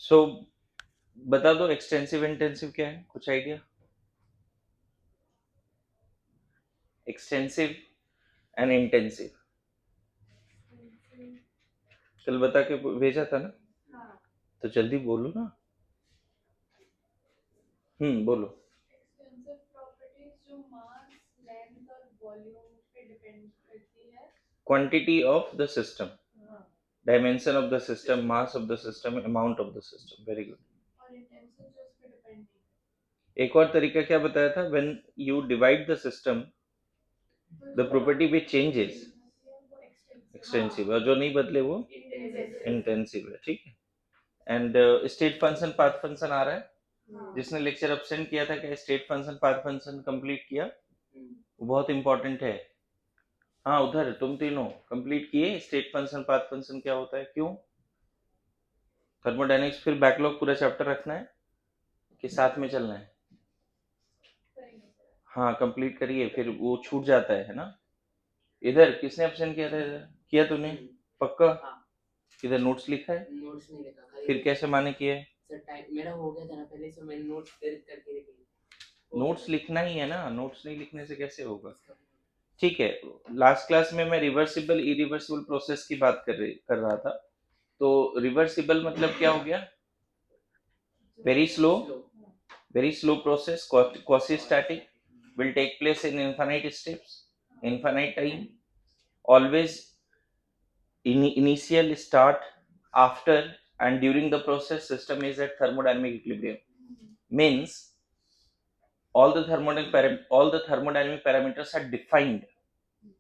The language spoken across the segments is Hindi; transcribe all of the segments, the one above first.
सो बता दो एक्सटेंसिव इंटेंसिव क्या है, कुछ आइडिया? एक्सटेंसिव एंड इंटेंसिव कल बता के भेजा था ना, तो जल्दी बोलो ना। बोलो। एक्सटेंसिव प्रॉपर्टीज जो मास, लेंथ और वॉल्यूम पे डिपेंड करती है। Quantity of the system, dimension of the system, mass of the system, amount of the system. Very good. और इंटेंसिव जो उस पे डिपेंड नहीं करती। एक और तरीका क्या बताया था? When you divide the system the property which changes वो एक्सटेंसिव, और जो नहीं बदले वो इंटेंसिव है। ठीक है। And state function path function आ रहा है। जिसने लेक्चर अब्सेंट किया था, क्या state function path function complete किया? वो बहुत इंपॉर्टेंट है। हाँ, उधर तुम तीनों कंप्लीट किए स्टेट फंक्शन पाथ फंक्शन क्या होता है, क्यों? थर्मोडायनेमिक्स फिर बैकलॉग पूरा चैप्टर रखना है कि साथ में चलना है? हाँ, कंप्लीट करिए, फिर वो छूट जाता है ना। इधर किसने अब्सेंट किया था? इधर किया तूने? पक्का? इधर नोट्स लिखा है? नोट्स नहीं लिखा, फिर कैसे माने किए? सर टाइम मेरा हो गया था ना पहले से, मैंने नोट्स दर्ज करके रखे। नोट्स लिखना ही है ना, नोट्स नहीं लिखने से कैसे होगा? ठीक है। लास्ट क्लास में मैं रिवर्सिबल इरिवर्सिबल प्रोसेस की बात कर रहा था। तो रिवर्सिबल मतलब क्या हो गया? Very slow process, quasi-static, will take place in infinite steps, infinite time, always initial start, after and during the process system is at thermodynamic equilibrium. Means all the thermodynamic parameters are defined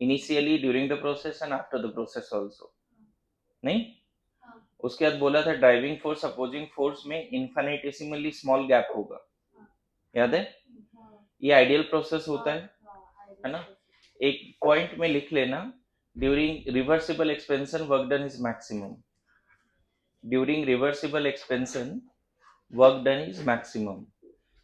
initially, during the process and after the process also. नहीं, उसके बाद बोला था ड्राइविंग फोर्स अपोजिंग फोर्स में इन्फिनिटेसिमली स्मॉल गैप होगा, याद है? ये आइडियल प्रोसेस होता है ना। एक पॉइंट में लिख लेना, during reversible expansion work done is maximum. During reversible expansion work done is maximum.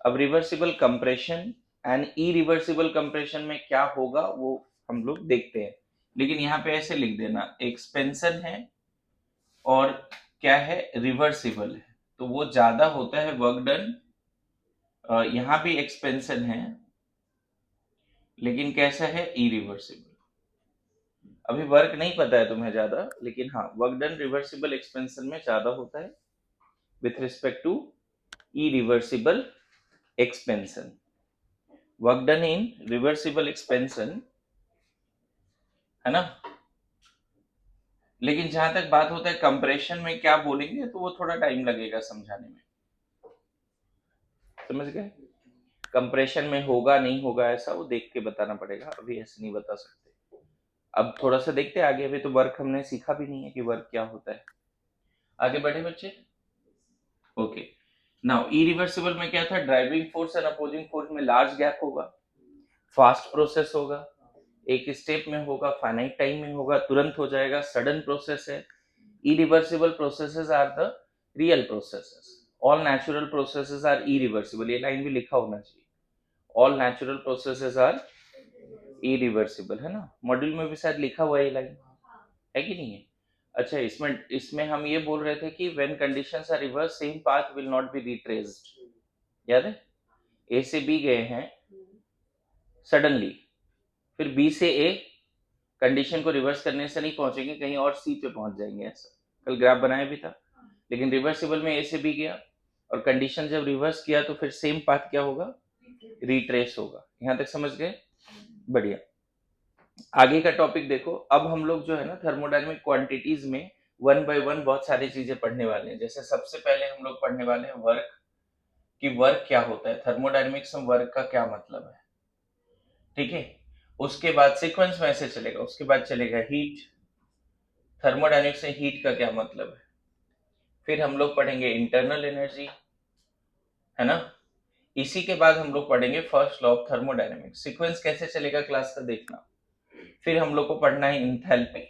अब reversible compression and irreversible compression में क्या होगा वो हम लोग देखते हैं, लेकिन यहाँ पे ऐसे लिख देना, एक्सपेंशन है और क्या है, रिवर्सिबल है, तो वो ज्यादा होता है वर्क डन। यहाँ भी एक्सपेंशन है, लेकिन कैसा है, इरिवर्सिबल। अभी वर्क नहीं पता है तुम्हें ज्यादा, लेकिन हाँ, वर्क डन रिवर्सिबल एक्सपेंशन में ज्यादा होता है with respect to irreversible expansion. Work done in reversible expansion, है ना। लेकिन जहां तक बात होता है कंप्रेशन में क्या बोलेंगे, तो वो थोड़ा टाइम लगेगा समझाने में, समझ गए? कंप्रेशन में होगा नहीं होगा ऐसा वो देख के बताना पड़ेगा, अभी ऐसे नहीं बता सकते। अब थोड़ा सा देखते हैं आगे, अभी तो वर्क हमने सीखा भी नहीं है कि वर्क क्या होता है। आगे बढ़े बच्चे? ओके। नाउ इरिवर्सिबल में क्या था, driving force and opposing force में लार्ज गैप होगा, फास्ट प्रोसेस होगा, एक स्टेप में होगा, फाइनाइट टाइम में होगा, तुरंत हो जाएगा, सडन प्रोसेस है। Irreversible processes are the real processes, all natural processes are irreversible. ये लाइन भी लिखा होना चाहिए, all natural processes are irreversible, है ना। मॉड्यूल में भी शायद लिखा हुआ है ये लाइन, है कि नहीं है? अच्छा, इसमें इसमें हम ये बोल रहे थे कि when conditions are reverse same path will not be retraced, याद है? ए से बी गए हैं सडनली, फिर बी से ए, कंडीशन को रिवर्स करने से नहीं पहुंचेंगे, कहीं और सी पे पहुंच जाएंगे, ऐसा कल ग्राफ बनाया भी था। लेकिन रिवर्सिबल में ए से बी गया और कंडीशन जब रिवर्स किया तो फिर सेम पाथ क्या होगा, रिट्रेस होगा। यहां तक समझ गए? बढ़िया। आगे का टॉपिक देखो। अब हम लोग जो है ना थर्मोडायनेमिक क्वांटिटीज में वन बाय वन बहुत सारी चीजें पढ़ने वाले हैं। जैसे सबसे पहले हम लोग पढ़ने वाले हैं वर्क, कि वर्क क्या होता है, थर्मोडायनेमिक्स में वर्क का क्या मतलब है, ठीक है। उसके बाद सीक्वेंस में ऐसे चलेगा, उसके बाद चलेगा हीट, थर्मोडायनेमिक्स में हीट का क्या मतलब है, फिर हम लोग पढ़ेंगे इंटरनल एनर्जी, है ना। इसी के बाद हम लोग पढ़ेंगे first law of thermodynamics. Sequence कैसे चलेगा क्लास का देखना। फिर हम लोग को पढ़ना है इंथैल्पी,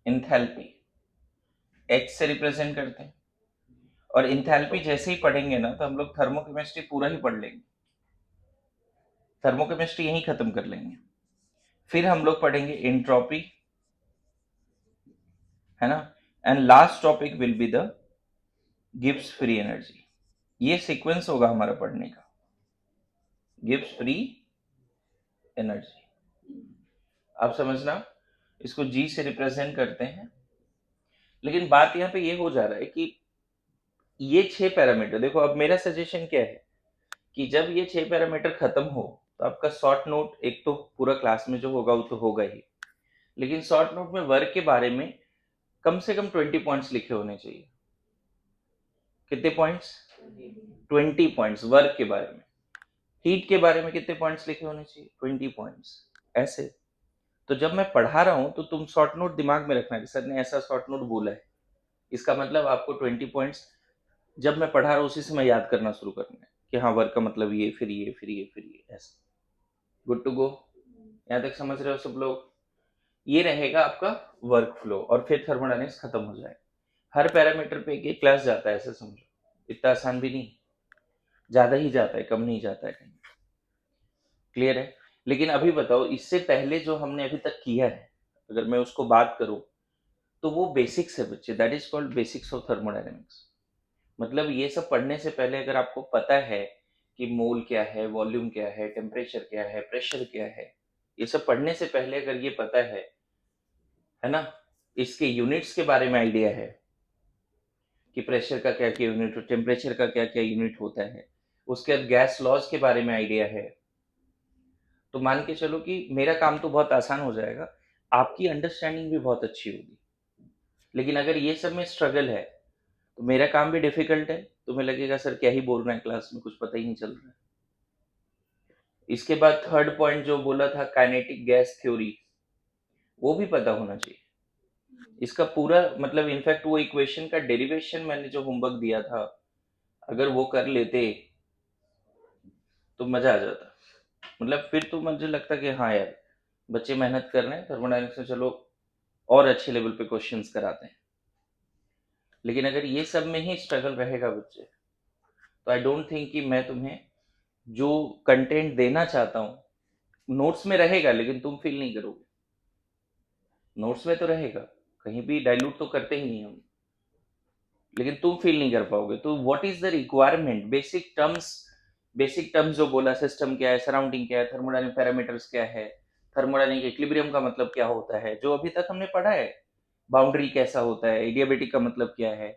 इंथैल्पी एच से रिप्रेजेंट करते हैं, और इंथैल्पी जैसे ही पढ़ेंगे ना तो हम लोग थर्मोकेमिस्ट्री पूरा ही पढ़ लेंगे, थर्मोकेमिस्ट्री यहीं खत्म कर लेंगे। फिर हम लोग पढ़ेंगे एंट्रोपी, है ना। And last topic will be the Gibbs free energy. ये सीक्वेंस होगा हमारा पढ़ने का, गिब्स फ्री एनर्जी। आप समझना, इसको जी से रिप्रेजेंट करते हैं। लेकिन बात यहाँ पे ये हो जा रहा है कि ये 6 पैरामीटर, देखो अब मेरा सजेशन क्या है कि जब ये 6 पैरामीटर खत्म हो तो आपका शॉर्ट नोट एक तो पूरा क्लास में जो होगा वो तो होगा ही, लेकिन शॉर्ट नोट में वर्क के बारे में कम से कम 20 पॉइंट्स लिखे होने चाहिए। कितने पॉइंट्स? 20 पॉइंट्स वर्क के बारे में। हीट के बारे में कितने पॉइंट्स लिखे होने चाहिए? 20 पॉइंट्स। ऐसे तो जब मैं पढ़ा रहा हूं तो तुम शॉर्ट नोट दिमाग में रखना कि सर ने ऐसा शॉर्ट नोट बोला है, इसका मतलब आपको 20 पॉइंट्स जब मैं पढ़ा रहा हूँ उसी समय याद करना शुरू करना है कि हाँ वर्क का मतलब ये, फिर ये, फिर ये, फिर ये, ऐसा। Good to go? यहाँ तक समझ रहे हो सब लोग? ये रहेगा आपका वर्क फ्लो, और फिर थर्मोडायनेमिक्स खत्म हो जाए। हर पैरामीटर पे एक क्लास जाता है, ऐसे समझो। इतना आसान भी नहीं, ज्यादा ही जाता है, कम नहीं जाता है कहीं। क्लियर है? लेकिन अभी बताओ, इससे पहले जो हमने अभी तक किया है, अगर मैं उसको बात करूं तो वो बेसिक्स है बच्चे, that is called basics of thermodynamics. मतलब ये सब पढ़ने से पहले अगर आपको पता है कि मोल क्या है, वॉल्यूम क्या है, टेम्परेचर क्या है, प्रेशर क्या है, ये सब पढ़ने से पहले अगर ये पता है ना, इसके यूनिट्स के बारे में आइडिया है कि प्रेशर का क्या क्या यूनिट, टेम्परेचर का क्या क्या यूनिट होता है, उसके बाद गैस लॉज के बारे में आइडिया है, तो मान के चलो कि मेरा काम तो बहुत आसान हो जाएगा, आपकी अंडरस्टैंडिंग भी बहुत अच्छी होगी। लेकिन अगर ये सब में स्ट्रगल है तो मेरा काम भी डिफिकल्ट है, तुम्हें लगेगा सर क्या ही बोल रहे हैं क्लास में, कुछ पता ही नहीं चल रहा है। इसके बाद थर्ड पॉइंट जो बोला था, काइनेटिक गैस थ्योरी, वो भी पता होना चाहिए। इसका पूरा मतलब, इनफैक्ट वो इक्वेशन का डेरिवेशन मैंने जो होमवर्क दिया था, अगर वो कर लेते तो मजा आ जाता। मतलब फिर तो मुझे लगता कि हाँ यार बच्चे मेहनत कर रहे हैं, थर्मोडायनेमिक्स में चलो और अच्छे लेवल पे क्वेश्चंस कराते हैं। लेकिन अगर ये सब में ही स्ट्रगल रहेगा बच्चे, तो आई डोंट थिंक कि मैं तुम्हें जो कंटेंट देना चाहता हूँ नोट्स में रहेगा, लेकिन तुम फील नहीं करोगे। नोट्स में तो रहेगा, कहीं भी डाइल्यूट तो करते ही नहीं हम, लेकिन तुम फील नहीं कर पाओगे। तो what is the requirement, basic terms जो बोला, सिस्टम क्या है, सराउंडिंग क्या है, थर्मोडायनेमिक पैरामीटर्स क्या है, थर्मोडायनेमिक इक्विलिब्रियम का मतलब क्या होता है, जो अभी तक हमने पढ़ा है, बाउंड्री कैसा होता है, एडियाबेटिक का मतलब क्या है,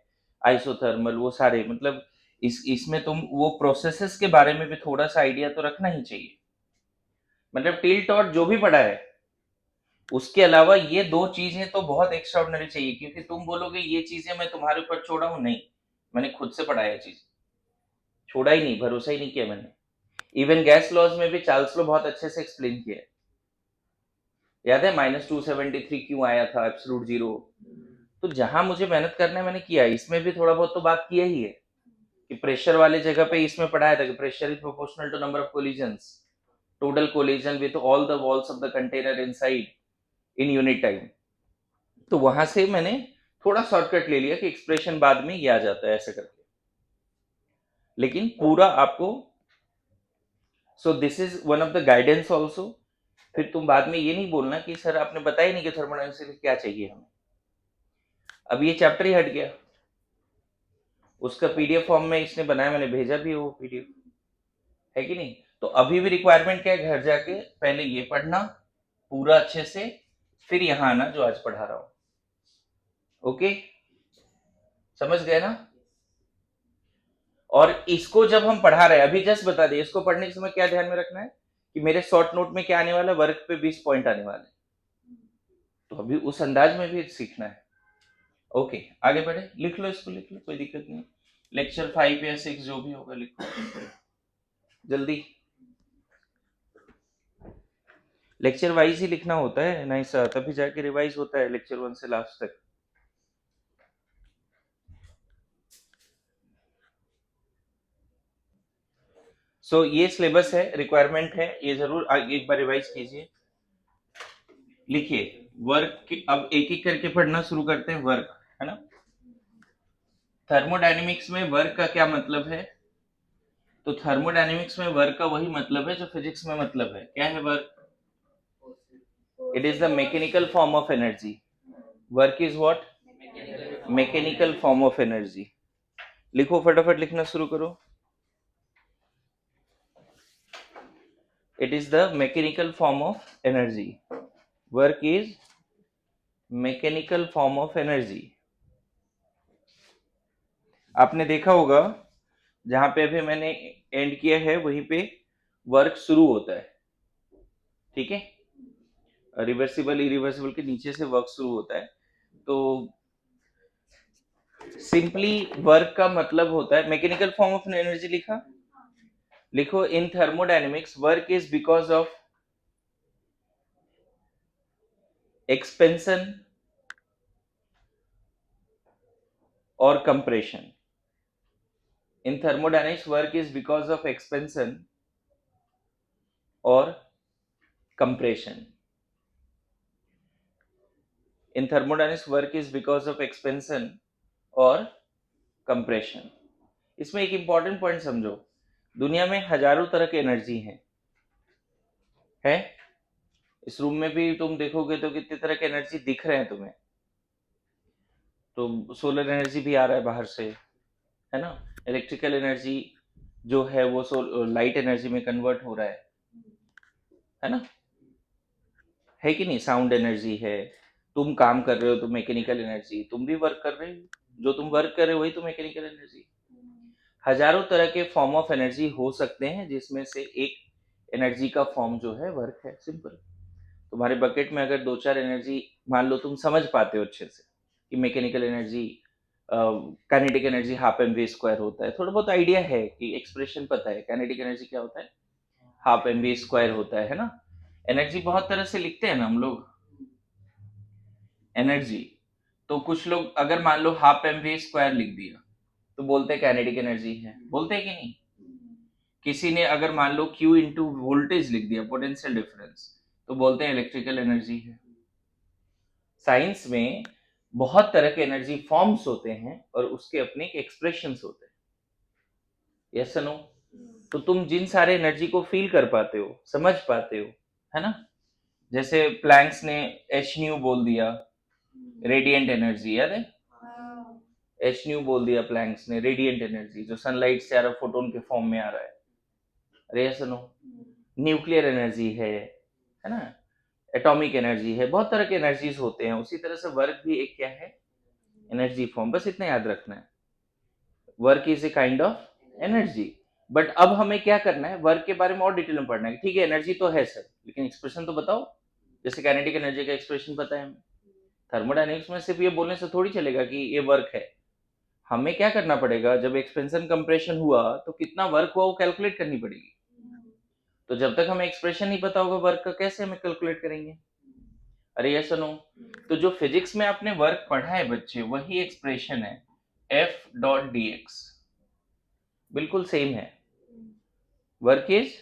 आइसोथर्मल, वो सारे मतलब इसमें तुम वो प्रोसेसेस के बारे में भी थोड़ा सा आइडिया तो रखना ही चाहिए। मतलब टिल्ट और जो भी पढ़ा है उसके अलावा ये दो चीजें तो बहुत एक्स्ट्राऑर्डिनरी चाहिए, क्योंकि तुम बोलोगे ये चीजें मैं तुम्हारे ऊपर छोड़ा हूं, नहीं, मैंने खुद से पढ़ा है चीज, छोड़ा ही नहीं, भरोसा ही नहीं किया मैंने। इवन गैस लॉज में भी चार्ल्स लो बहुत अच्छे से एक्सप्लेन किया है, याद है -273 क्यों आया था, एब्सोल्यूट जीरो। तो जहां मुझे मेहनत करना है मैंने किया, इसमें भी थोड़ा बहुत तो बात किया ही है कि प्रेशर वाले जगह पे इसमें पढ़ाया था कि pressure is proportional to number of collisions, total collision with all the walls of the container inside in unit time. तो वहां से मैंने थोड़ा शॉर्टकट ले लिया कि एक्सप्रेशन बाद में ये आ जाता है ऐसे करके, लेकिन पूरा आपको, so this is one of the guidance also. फिर तुम बाद में ये नहीं बोलना कि सर आपने बताया नहीं कि थर्मोडायनेमिक्स क्या चाहिए हमें। अब ये चैप्टर ही हट गया, उसका पीडीएफ फॉर्म में इसने बनाया, मैंने भेजा भी वो पीडीएफ, है कि नहीं? तो अभी भी रिक्वायरमेंट क्या है, घर जाके पहले ये पढ़ना पूरा अच्छे से, फिर यहां आना जो आज पढ़ा रहा हूं। ओके, समझ गए ना? और इसको जब हम पढ़ा रहे हैं, अभी जस्ट बता दें, इसको पढ़ने के समय क्या ध्यान में रखना है कि मेरे शॉर्ट नोट में क्या आने वाला है, वर्क पे 20 पॉइंट आने वाले, तो अभी उस अंदाज में भी सीखना है। ओके, आगे बढ़े, लिख लो इसको, लिख लो, कोई दिक्कत नहीं। लेक्चर 5 या 6 जो भी होगा लिखो जल्दी, लेक्चर वाइज ही लिखना होता है नहीं सर, तभी जाके रिवाइज होता है लेक्चर 1 से लास्ट तक। सो ये सिलेबस है, रिक्वायरमेंट है, ये जरूर एक बार रिवाइज कीजिए। लिखिए वर्क, अब एक एक करके पढ़ना शुरू करते हैं। वर्क है ना, थर्मोडायनेमिक्स में वर्क का क्या मतलब है? तो थर्मोडायनेमिक्स में वर्क का वही मतलब है जो फिजिक्स में मतलब है। क्या है work? It is the mechanical form of energy. Work is what? Mechanical form of energy. लिखो, फटाफट लिखना शुरू करो। It is the mechanical form of energy. Work is mechanical form of energy. आपने देखा होगा जहां पे अभी मैंने एंड किया है वहीं पे वर्क शुरू होता है, ठीक है। रिवर्सिबल इरिवर्सिबल के नीचे से वर्क शुरू होता है। तो सिंपली वर्क का मतलब होता है, मैकेनिकल फॉर्म ऑफ एनर्जी लिखा, लिखो in thermodynamics work is because of expansion और compression. In thermodynamics work is because of expansion और compression. In thermodynamics work is because of expansion और कंप्रेशन। इसमें एक इंपॉर्टेंट पॉइंट समझो, दुनिया में हजारों तरह की एनर्जी है। इस रूम में भी तुम देखोगे तो कितने तरह के एनर्जी दिख रहे हैं तुम्हें। तो सोलर एनर्जी भी आ रहा है बाहर से, है ना। इलेक्ट्रिकल एनर्जी जो है वो लाइट एनर्जी में कन्वर्ट हो रहा है ना, है कि नहीं। साउंड एनर्जी है, तुम काम कर रहे हो तो मैकेनिकल एनर्जी, तुम भी वर्क कर रहे हो, जो तुम वर्क कर रहे हो वही तो मैकेनिकल एनर्जी। हजारों तरह के फॉर्म ऑफ एनर्जी हो सकते हैं, जिसमें से एक एनर्जी का फॉर्म जो है वर्क है। सिंपल। तुम्हारे बकेट में अगर दो चार एनर्जी, मान लो तुम समझ पाते हो अच्छे से कि mechanical energy, kinetic energy half m v square होता है, थोड़ा बहुत आइडिया है कि एक्सप्रेशन पता है काइनेटिक एनर्जी क्या होता है, हाफ एम वी स्क्वायर होता है ना। एनर्जी बहुत तरह से लिखते हैं ना हम लोग, एनर्जी। तो कुछ लोग अगर मान लो हाफ एम वी स्क्वायर लिख दिया तो बोलते हैं काइनेटिक एनर्जी है, बोलते हैं कि नहीं। किसी ने अगर मान लो Q इंटू वोल्टेज लिख दिया, पोटेंशियल डिफरेंस, तो बोलते हैं इलेक्ट्रिकल एनर्जी है। साइंस में बहुत तरह के एनर्जी फॉर्म्स होते हैं और उसके अपने एक्सप्रेशंस होते हैं। Yes no. तो तुम जिन सारे एनर्जी को फील कर पाते हो, समझ पाते हो, है ना। जैसे प्लैंक्स ने एच न्यू बोल दिया, रेडिएंट एनर्जी, याद है। एच न्यू बोल दिया प्लैंक्स ने, रेडिएंट एनर्जी, जो सनलाइट से आ रहा फोटोन के फॉर्म में आ रहा है। अरे यस नो। न्यूक्लियर एनर्जी है ना, एटॉमिक एनर्जी है, बहुत तरह के एनर्जीज होते हैं। उसी तरह से वर्क भी एक क्या है, एनर्जी फॉर्म। बस इतना याद रखना है, work is a kind of energy. But अब हमें क्या करना है, वर्क के बारे में और डिटेल में पढ़ना है। ठीक है, एनर्जी तो है सर, लेकिन एक्सप्रेशन तो बताओ। जैसे काइनेटिक एनर्जी का एक्सप्रेशन पता है हमें, थर्मोडायनेमिक्स में सिर्फ ये बोलने से थोड़ी चलेगा कि ये वर्क है। हमें क्या करना पड़ेगा, जब एक्सपेंशन कंप्रेशन हुआ तो कितना वर्क हुआ वो कैलकुलेट करनी पड़ेगी। तो जब तक हमें एक्सप्रेशन नहीं पता होगा वर्क का, कैसे हमें कैलकुलेट करेंगे। अरे यस नो। तो जो फिजिक्स में आपने वर्क पढ़ा है बच्चे, वही एक्सप्रेशन है एफ डॉट डी एक्स, बिल्कुल सेम है। वर्क इज,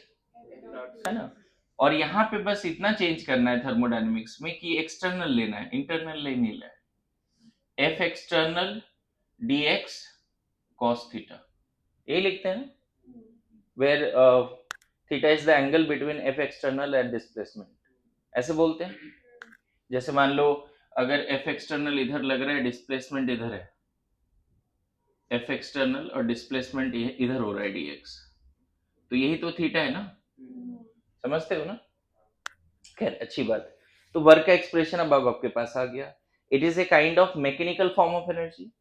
है ना। और यहाँ पे बस इतना चेंज करना है थर्मोडायनेमिक्स में कि एक्सटर्नल लेना है, इंटरनल नहीं लेना है। F external d x cos theta, ये लिखते हैं ना, where theta is the angle between F external and displacement, ऐसे बोलते हैं। जैसे मान लो अगर एफ एक्सटर्नल इधर लग रहा है, डिस्प्लेसमेंट इधर है, एफ एक्सटर्नल और डिस्प्लेसमेंट इधर हो रहा है dx, तो यही तो थीटा है ना, समझते हो ना। खैर अच्छी बात। तो वर्क का एक्सप्रेशन अब आपके पास आ गया। It is a kind of mechanical form of energy.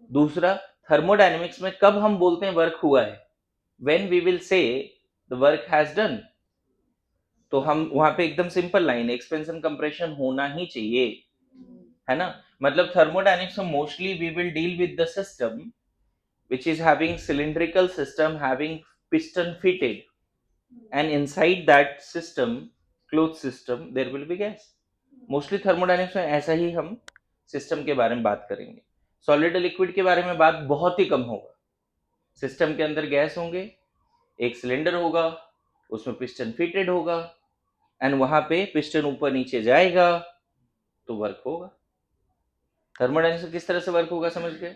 दूसरा, थर्मोडायनेमिक्स में कब हम बोलते हैं वर्क हुआ है, when we will say the work has done. तो हम वहां पे एकदम सिंपल लाइन, एक्सपेंशन कंप्रेशन होना ही चाहिए, है ना। मतलब थर्मोडायनेमिक्स में mostly we will deal with the system which is having cylindrical system having piston fitted, and inside that system, closed system, there will be gas. Mostly thermodynamics में ऐसा ही हम सिस्टम के बारे में बात करेंगे। सॉलिड लिक्विड के बारे में बात बहुत ही कम होगा। सिस्टम के अंदर गैस होंगे, एक सिलेंडर होगा, उसमें पिस्टन फिटेड होगा, एंड वहां पे पिस्टन ऊपर नीचे जाएगा तो वर्क होगा। थर्मोडायनेमिक्स किस तरह से वर्क होगा समझ गए।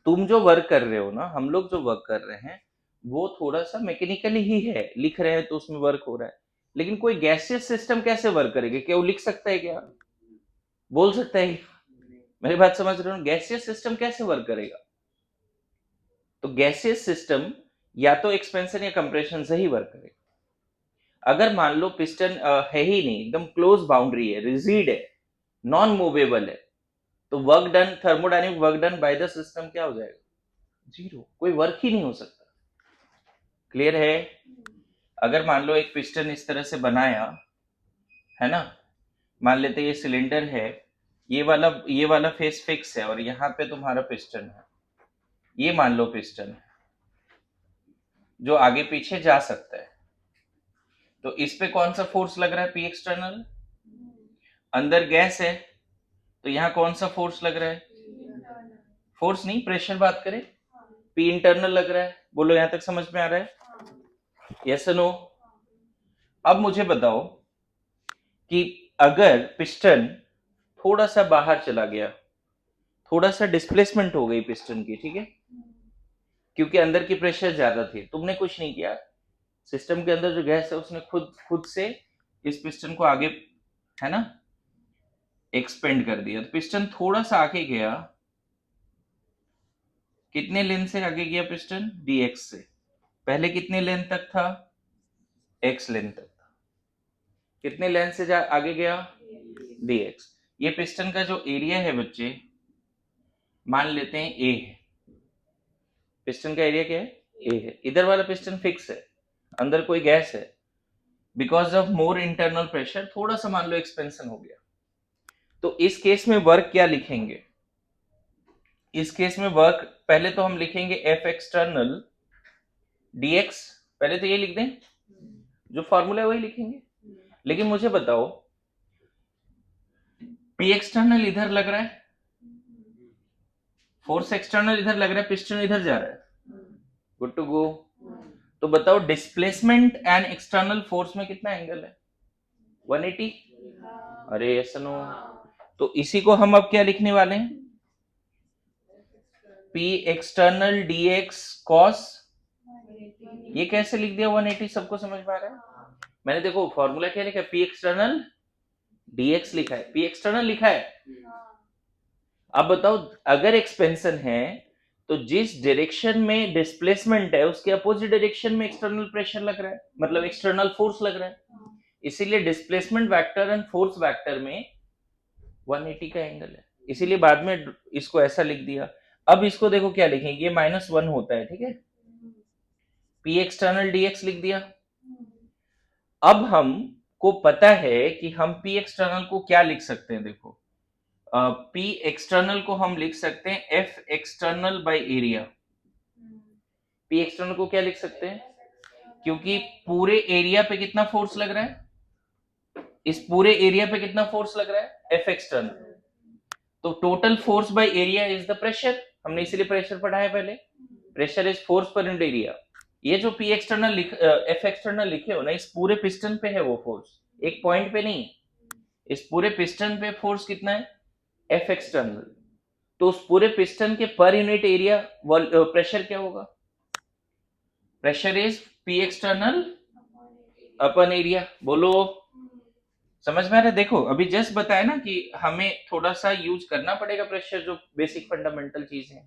तुम जो वर्क कर रहे हो ना, हम लोग जो वर्क कर रहे हैं वो थोड़ा सा मैकेनिकली ही है, लिख रहे हैं तो उसमें वर्क हो रहा है। लेकिन कोई गैसियस सिस्टम कैसे वर्क करेगा, क्या वो लिख सकता है, क्या बोल सकता है मेरी बात समझ रहे हो? गैसियस सिस्टम कैसे वर्क करेगा? तो गैसियस सिस्टम या तो एक्सपेंशन या कंप्रेशन से ही वर्क करेगा। अगर मान लो पिस्टन है ही नहीं, एकदम क्लोज बाउंड्री है, रिजिड है, नॉन मूवेबल है, तो work done, thermodynamic work done by the system क्या हो जाएगा? जीरो, कोई वर्क ही नहीं हो सकता। क्लियर है? अगर मान लो एक पिस्टन इस तरह से बनाया है ना, मान लेते ये सिलेंडर है, ये वाला फेस फिक्स है और यहाँ पे तुम्हारा पिस्टन है, ये मान लो पिस्टन है जो आगे पीछे जा सकता है, तो इस पे कौन सा फोर्स लग रहा है? P external. अंदर गैस है तो यहाँ कौन सा फोर्स लग रहा है? फोर्स नहीं, प्रेशर बात करें, पी इंटरनल लग रहा है। बोलो यहां तक समझ में आ रहा है? Yes no? अब मुझे बताओ कि अगर पिस्टन थोड़ा सा बाहर चला गया, थोड़ा सा डिस्प्लेसमेंट हो गई पिस्टन की, ठीक है, क्योंकि अंदर की प्रेशर ज्यादा थी, तुमने कुछ नहीं किया, सिस्टम के अंदर जो गैस है उसने खुद से इस पिस्टन को आगे, है ना, एक्सपेंड कर दिया। तो पिस्टन थोड़ा सा आगे गया, कितने लेंथ से आगे गया पिस्टन? dx से। पहले कितने लेंथ तक था? x लेंथ तक था। कितने लेंथ से आगे गया? dx। ये पिस्टन का जो एरिया है बच्चे, मान लेते हैं a है। पिस्टन का एरिया क्या है? a है। इधर वाला पिस्टन फिक्स है, अंदर कोई गैस है, because of more internal pressure थोड़ा सा मान लो एक्सपेंशन हो गया। तो इस केस में वर्क क्या लिखेंगे? इस केस में वर्क पहले तो हम लिखेंगे F एक्सटर्नल dx, पहले तो ये लिख दें, जो फॉर्मूला है वही लिखेंगे। लेकिन मुझे बताओ, P एक्सटर्नल इधर लग रहा है, फोर्स एक्सटर्नल इधर लग रहा है, पिस्टन इधर जा रहा है, गुड टू गो। तो बताओ डिस्प्लेसमेंट एंड एक्सटर्नल फोर्स में कितना एंगल है? 180। अरे यस नो? तो इसी को हम अब क्या लिखने वाले हैं? P एक्सटर्नल dx cos, ये कैसे लिख दिया 180? सबको समझ में आ रहा है? मैंने देखो फॉर्मूला क्या लिखा है? P एक्सटर्नल dx लिखा है, P एक्सटर्नल लिखा है। अब बताओ, अगर एक्सपेंशन है तो जिस डायरेक्शन में डिस्प्लेसमेंट है उसके अपोजिट डायरेक्शन में एक्सटर्नल प्रेशर लग रहा है, मतलब एक्सटर्नल फोर्स लग रहा है। इसीलिए displacement vector and force vector में 180 का एंगल है, इसीलिए बाद में इसको ऐसा लिख दिया। अब इसको देखो क्या लिखेंगे, ये -1 होता है, ठीक है, P एक्सटर्नल dx लिख दिया। अब हमको पता है कि हम P एक्सटर्नल को क्या लिख सकते हैं, देखो P एक्सटर्नल को हम लिख सकते हैं F external by area. P external को क्या लिख सकते हैं? क्योंकि पूरे एरिया पे कितना फोर्स लग रहा है? इस पूरे एरिया पे कितना फोर्स लग रहा है? F external. तो total force by area is the pressure, हमने इसीलिए प्रेशर पढ़ा है पहले, pressure is force per unit area. ये जो P एक्सटर्नल F एक्सटर्नल लिखे हो ना, इस पूरे पिस्टन पे है वो फोर्स, एक पॉइंट पे नहीं। इस पूरे पिस्टन पे फोर्स कितना है? F external. तो उस पूरे पिस्टन के पर यूनिट एरिया प्रेशर क्या होगा? Pressure is P external upon area. बोलो समझ में आ रहा है? देखो अभी जस्ट बताया ना कि हमें थोड़ा सा यूज करना पड़ेगा प्रेशर, जो बेसिक फंडामेंटल चीज है।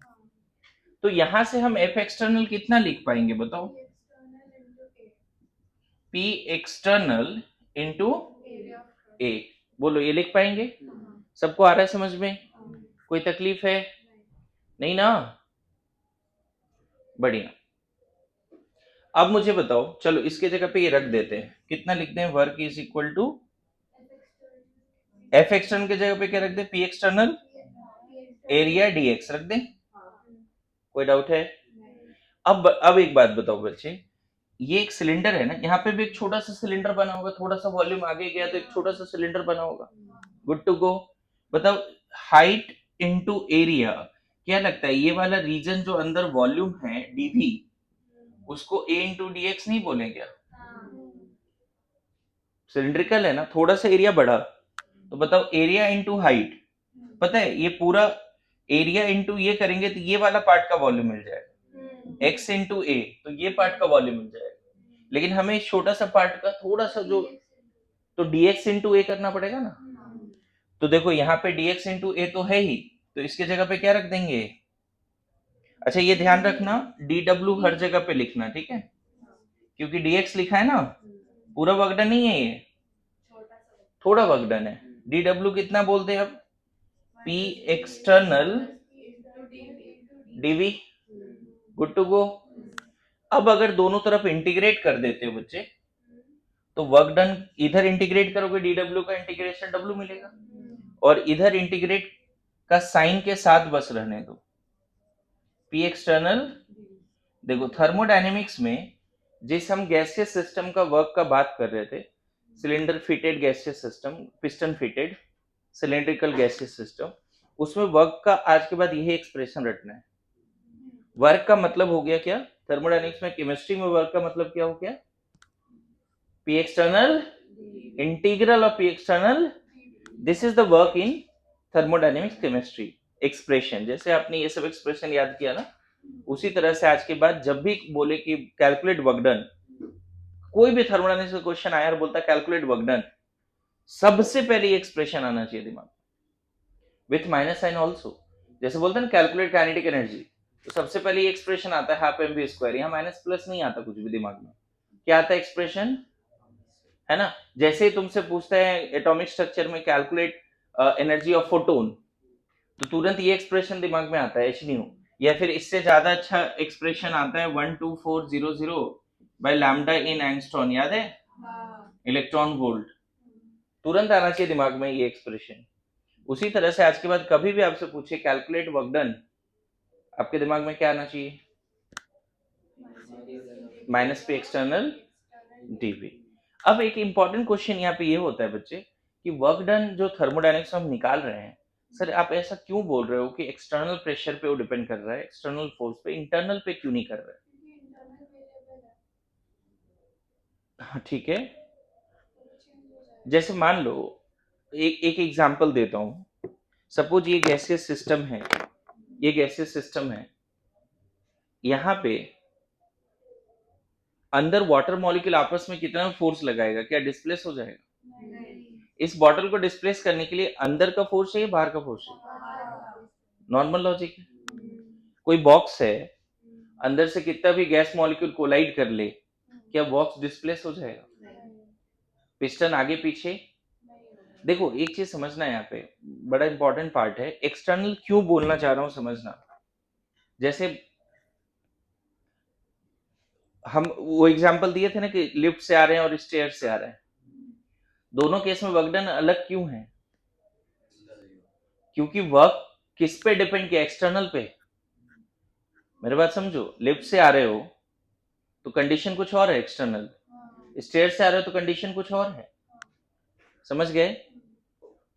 तो यहां से हम F एक्सटर्नल कितना लिख पाएंगे बताओ? P external into A। बोलो ये लिख पाएंगे? सबको आ रहा है समझ में? कोई तकलीफ है? नहीं ना? बढ़िया। अब मुझे बताओ, चलो इसके जगह पे ये रख देते हैं, कितना लिखते हैं? Work is equal to F external के जगह पे क्या रख दे? P एक्सटर्नल एरिया dx रख दें। कोई डाउट है? अब एक बात बताओ बच्चे, ये एक सिलेंडर है ना, यहाँ पे भी एक छोटा सा सिलेंडर बना होगा, थोड़ा सा वॉल्यूम आगे गया तो एक छोटा सा सिलेंडर बना होगा, गुड टू गो। बताओ हाइट इनटू एरिया, क्या लगता है ये वाला रीजन जो अंदर वॉल्यूम है dv, उसको a इंटू dx नहीं बोले क्या? सिलिंड्रिकल है ना, थोड़ा सा एरिया बढ़ा, तो बताओ एरिया इंटू हाइट, पता है ये पूरा एरिया इंटू ये करेंगे तो ये वाला पार्ट का वॉल्यूम मिल जाएगा, x इंटू ए, तो ये पार्ट का वॉल्यूम मिल जाएगा। लेकिन हमें इस छोटा सा पार्ट का थोड़ा सा जो, तो dx इंटू ए करना पड़ेगा ना। तो देखो यहाँ पे dx इंटू ए तो है ही, तो इसके जगह पे क्या रख देंगे? अच्छा ये ध्यान रखना, dw हर जगह पे लिखना, ठीक है, क्योंकि dx लिखा है ना, पूरा वर्क डन नहीं है, ये थोड़ा वर्क डन है। dw कितना बोलते हैं अब? p external dv, good to go. अब अगर दोनों तरफ इंटीग्रेट कर देते हो बच्चे, तो वर्क डन इधर इंटीग्रेट करोगे, dw का इंटीग्रेशन w मिलेगा, और इधर इंटीग्रेट का साइन के साथ बस रहने दो, p एक्सटर्नल। देखो थर्मोडायनेमिक्स में जिस हम गैसियस सिस्टम का वर्क का बात कर रहे थे, cylinder fitted gaseous system, piston fitted cylindrical gaseous system, उसमें वर्क का आज के बाद यही एक्सप्रेशन रखना है। वर्क का मतलब हो गया क्या? थर्मोडायनेमिक्स में, केमिस्ट्री में वर्क का मतलब क्या हो गया? P external integral of P external, this is the work in thermodynamics chemistry expression। जैसे आपने ये सब एक्सप्रेशन याद किया ना, उसी तरह से आज के बाद जब भी बोले कि कैलकुलेट वर्क डन, कोई भी थर्मोडायनेमिक्स का क्वेश्चन आया और बोलता कैलकुलेट वर्क डन, सबसे पहले ये एक्सप्रेशन आना चाहिए दिमाग विथ माइनस साइन ऑल्सो। जैसे बोलते हैं ना कैलकुलेट काइनेटिक एनर्जी, तो सबसे पहले ये एक्सप्रेशन आता है हाफ mv स्क्वायर, यहाँ माइनस प्लस नहीं आता कुछ भी दिमाग में, क्या आता है एक्सप्रेशन, है ना। जैसे ही तुमसे पूछते हैं एटॉमिक स्ट्रक्चर में कैलकुलेट एनर्जी ऑफ फोटोन, तो तुरंत ये एक्सप्रेशन दिमाग में आता है एच न्यू, या फिर इससे ज्यादा अच्छा एक्सप्रेशन आता है 12400 बाय लैम्डा इन एंगस्ट्रॉन, याद है, इलेक्ट्रॉन वोल्ट, तुरंत आना चाहिए दिमाग में ये एक्सप्रेशन। उसी तरह से आज के बाद कभी भी आपसे पूछे कैलकुलेट वर्क डन, आपके दिमाग में क्या आना चाहिए? Minus p external dv। अब एक इंपॉर्टेंट क्वेश्चन यहाँ पे ये होता है बच्चे कि वर्क डन जो थर्मोडायनेमिक्स हम निकाल रहे हैं, सर आप ऐसा क्यों बोल रहे हो कि एक्सटर्नल प्रेशर पे वो डिपेंड कर रहा है, एक्सटर्नल फोर्स पे, इंटरनल पे क्यों नहीं कर रहा है? हाँ ठीक है, जैसे मान लो एक एग्जांपल देता हूँ, सपोज ये गैसियस सिस्टम है, ये गैसियस सिस्टम है, यहाँ पे अंदर वाटर मॉलिक्यूल आपस में कितना फोर्स लगाएगा, क्या डिस्प्लेस हो जाएगा? इस बॉटल को डिस्प्लेस करने के लिए अंदर का फोर्स चाहिए, बाहर का फोर्स चाहिए? नॉर्मल लॉजिक है। कोई बॉक्स है, अंदर से कितना भी गैस मॉलिक्यूल कोलाइड कर ले, क्या बॉक्स डिस्प्लेस हो जाएगा? पिस्टन आगे पीछे। देखो एक चीज समझना है, यहाँ पे बड़ा इंपॉर्टेंट पार्ट है, एक्सटर्नल क्यों बोलना चाह रहा हूं समझना। जैसे हम वो एग्जांपल दिए थे ना कि लिफ्ट से आ रहे हैं और स्टेयर से आ रहे हैं, दोनों केस में वर्क डन अलग क्यों है? क्योंकि वर्क किस पे डिपेंड किया? एक्सटर्नल पे। मेरे बात समझो, लिफ्ट से आ रहे हो तो कंडीशन कुछ और है एक्सटर्नल, स्टेयर से आ रहे हो तो कंडीशन कुछ और है, समझ गए?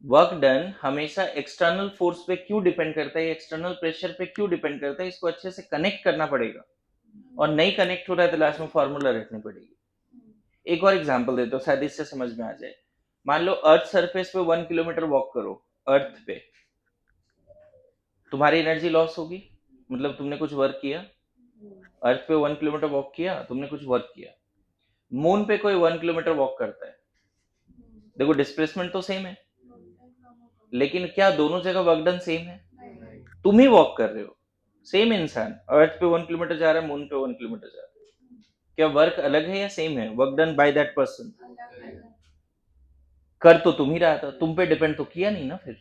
वर्क डन हमेशा एक्सटर्नल फोर्स पे क्यों डिपेंड करता है, एक्सटर्नल प्रेशर पे क्यों डिपेंड करता है, इसको अच्छे से कनेक्ट करना पड़ेगा, और नहीं कनेक्ट हो रहा है तो लास्ट में फॉर्मूला रखनी पड़ेगी। एक और एग्जांपल देता हूँ, शायद इससे समझ में आ जाए। मान लो अर्थ सरफेस पे 1 किलोमीटर वॉक करो, अर्थ पे तुम्हारी एनर्जी लॉस होगी, मतलब तुमने कुछ वर्क किया, अर्थ पे 1 किलोमीटर वॉक किया, तुमने कुछ वर्क किया। मून पे कोई 1 किलोमीटर वॉक करता है, देखो डिस्प्लेसमेंट तो सेम है, लेकिन क्या दोनों जगह वर्क डन सेम है? तुम ही वॉक कर रहे हो, सेम इंसान अर्थ पे 1 किलोमीटर जा रहा है, मून पे 1 किलोमीटर जा रहा है, क्या वर्क अलग है या सेम है? Work done by that person, कर तो तुम ही रहा था, तुम पे डिपेंड तो किया नहीं ना, फिर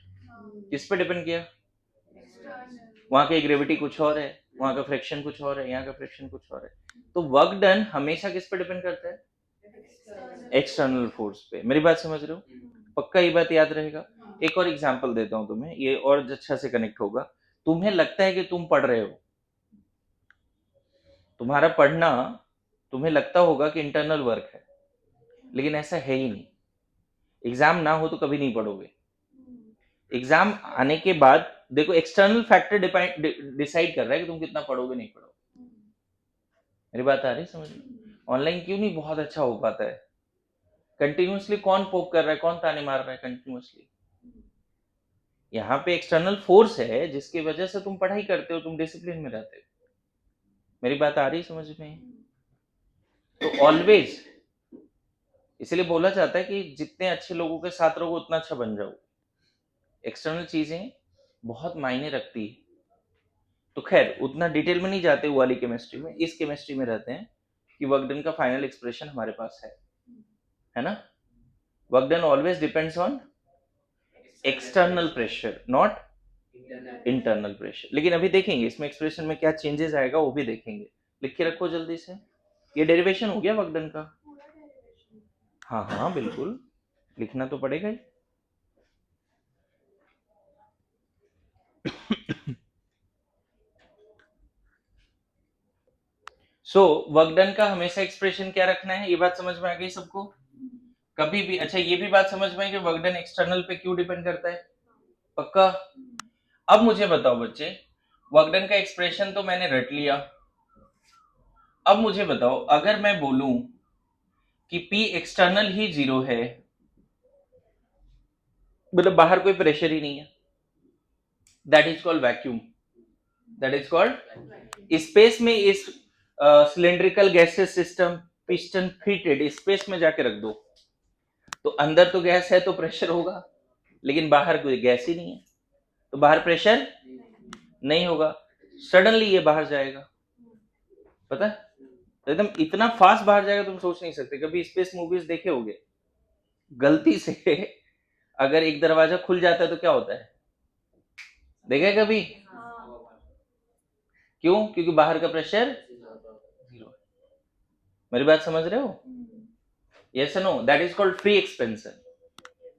किस पे डिपेंड किया? वहां की ग्रेविटी कुछ और है, वहां का फ्रिक्शन कुछ और है, यहाँ का फ्रिक्शन कुछ और है, तो वर्क डन हमेशा किस पे डिपेंड करता है? एक्सटर्नल फोर्स पे। मेरी बात समझ रहे हो? पक्का ये बात याद रहेगा। एक और एग्जांपल देता हूं तुम्हें, ये और अच्छा से कनेक्ट होगा। तुम्हें लगता है कि तुम पढ़ रहे हो, तुम्हारा पढ़ना तुम्हें लगता होगा कि इंटरनल वर्क है, लेकिन ऐसा है ही नहीं। एग्जाम ना हो तो कभी नहीं पढ़ोगे, एग्जाम आने के बाद देखो एक्सटर्नल फैक्टर डिसाइड कर रहा है कि तुम कितना पढ़ोगे नहीं पढ़ोगे। मेरी बात आ रही समझ में? ऑनलाइन क्यों नहीं बहुत अच्छा हो पाता है? कंटिन्यूअसली कौन पोक कर रहा है, कौन ताने मार रहा है कंटिन्यूअसली? यहाँ पे एक्सटर्नल फोर्स है जिसकी वजह से तुम पढ़ाई करते हो, तुम डिसिप्लिन में रहते हो। मेरी बात आ रही समझ में? तो ऑलवेज इसलिए बोला जाता है कि जितने अच्छे लोगों के साथ रहोगे उतना अच्छा बन जाओ। एक्सटर्नल चीजें बहुत मायने रखती है। तो खैर उतना डिटेल में नहीं जाते वो वाली केमिस्ट्री में, इस केमिस्ट्री में रहते हैं कि वर्क डन का फाइनल एक्सप्रेशन हमारे पास है ना। Work done always depends on external pressure, not internal pressure. लेकिन अभी देखेंगे इसमें एक्सप्रेशन में क्या चेंजेस आएगा वो भी देखेंगे। लिख के रखो जल्दी से। ये डेरिवेशन हो गया वर्क डन का। पूरा डेरिवेशन। हाँ हाँ बिल्कुल, लिखना तो पड़ेगा ही। सो वर्क डन का हमेशा एक्सप्रेशन क्या रखना है, ये बात समझ में आ गई सबको। कभी भी, अच्छा ये भी बात समझ में आई कि वर्क डन एक्सटर्नल पे क्यों डिपेंड करता है, पक्का। अब मुझे बताओ बच्चे, वर्क डन का एक्सप्रेशन तो मैंने रट लिया। अब मुझे बताओ अगर मैं बोलूं कि P एक्सटर्नल ही 0 है, मतलब बाहर कोई प्रेशर ही नहीं है, that is called vacuum. That is called, space में इस cylindrical gases system piston fitted space में जाके रख दो, तो अंदर तो गैस है तो प्रेशर होगा, लेकिन बाहर कोई गैस ही नहीं है, तो बाहर प्रेशर नहीं होगा। सडनली ये बाहर जाएगा, पता है, एकदम इतना फास्ट बाहर जाएगा तुम सोच नहीं सकते। कभी स्पेस मूवीज देखे होगे, गलती से अगर एक दरवाजा खुल जाता है तो क्या होता है, देखा है कभी? क्यों? क्योंकि बाहर का प्रेशर 0 है। मेरी बात समझ रहे हो? Yes no, that is called free expansion.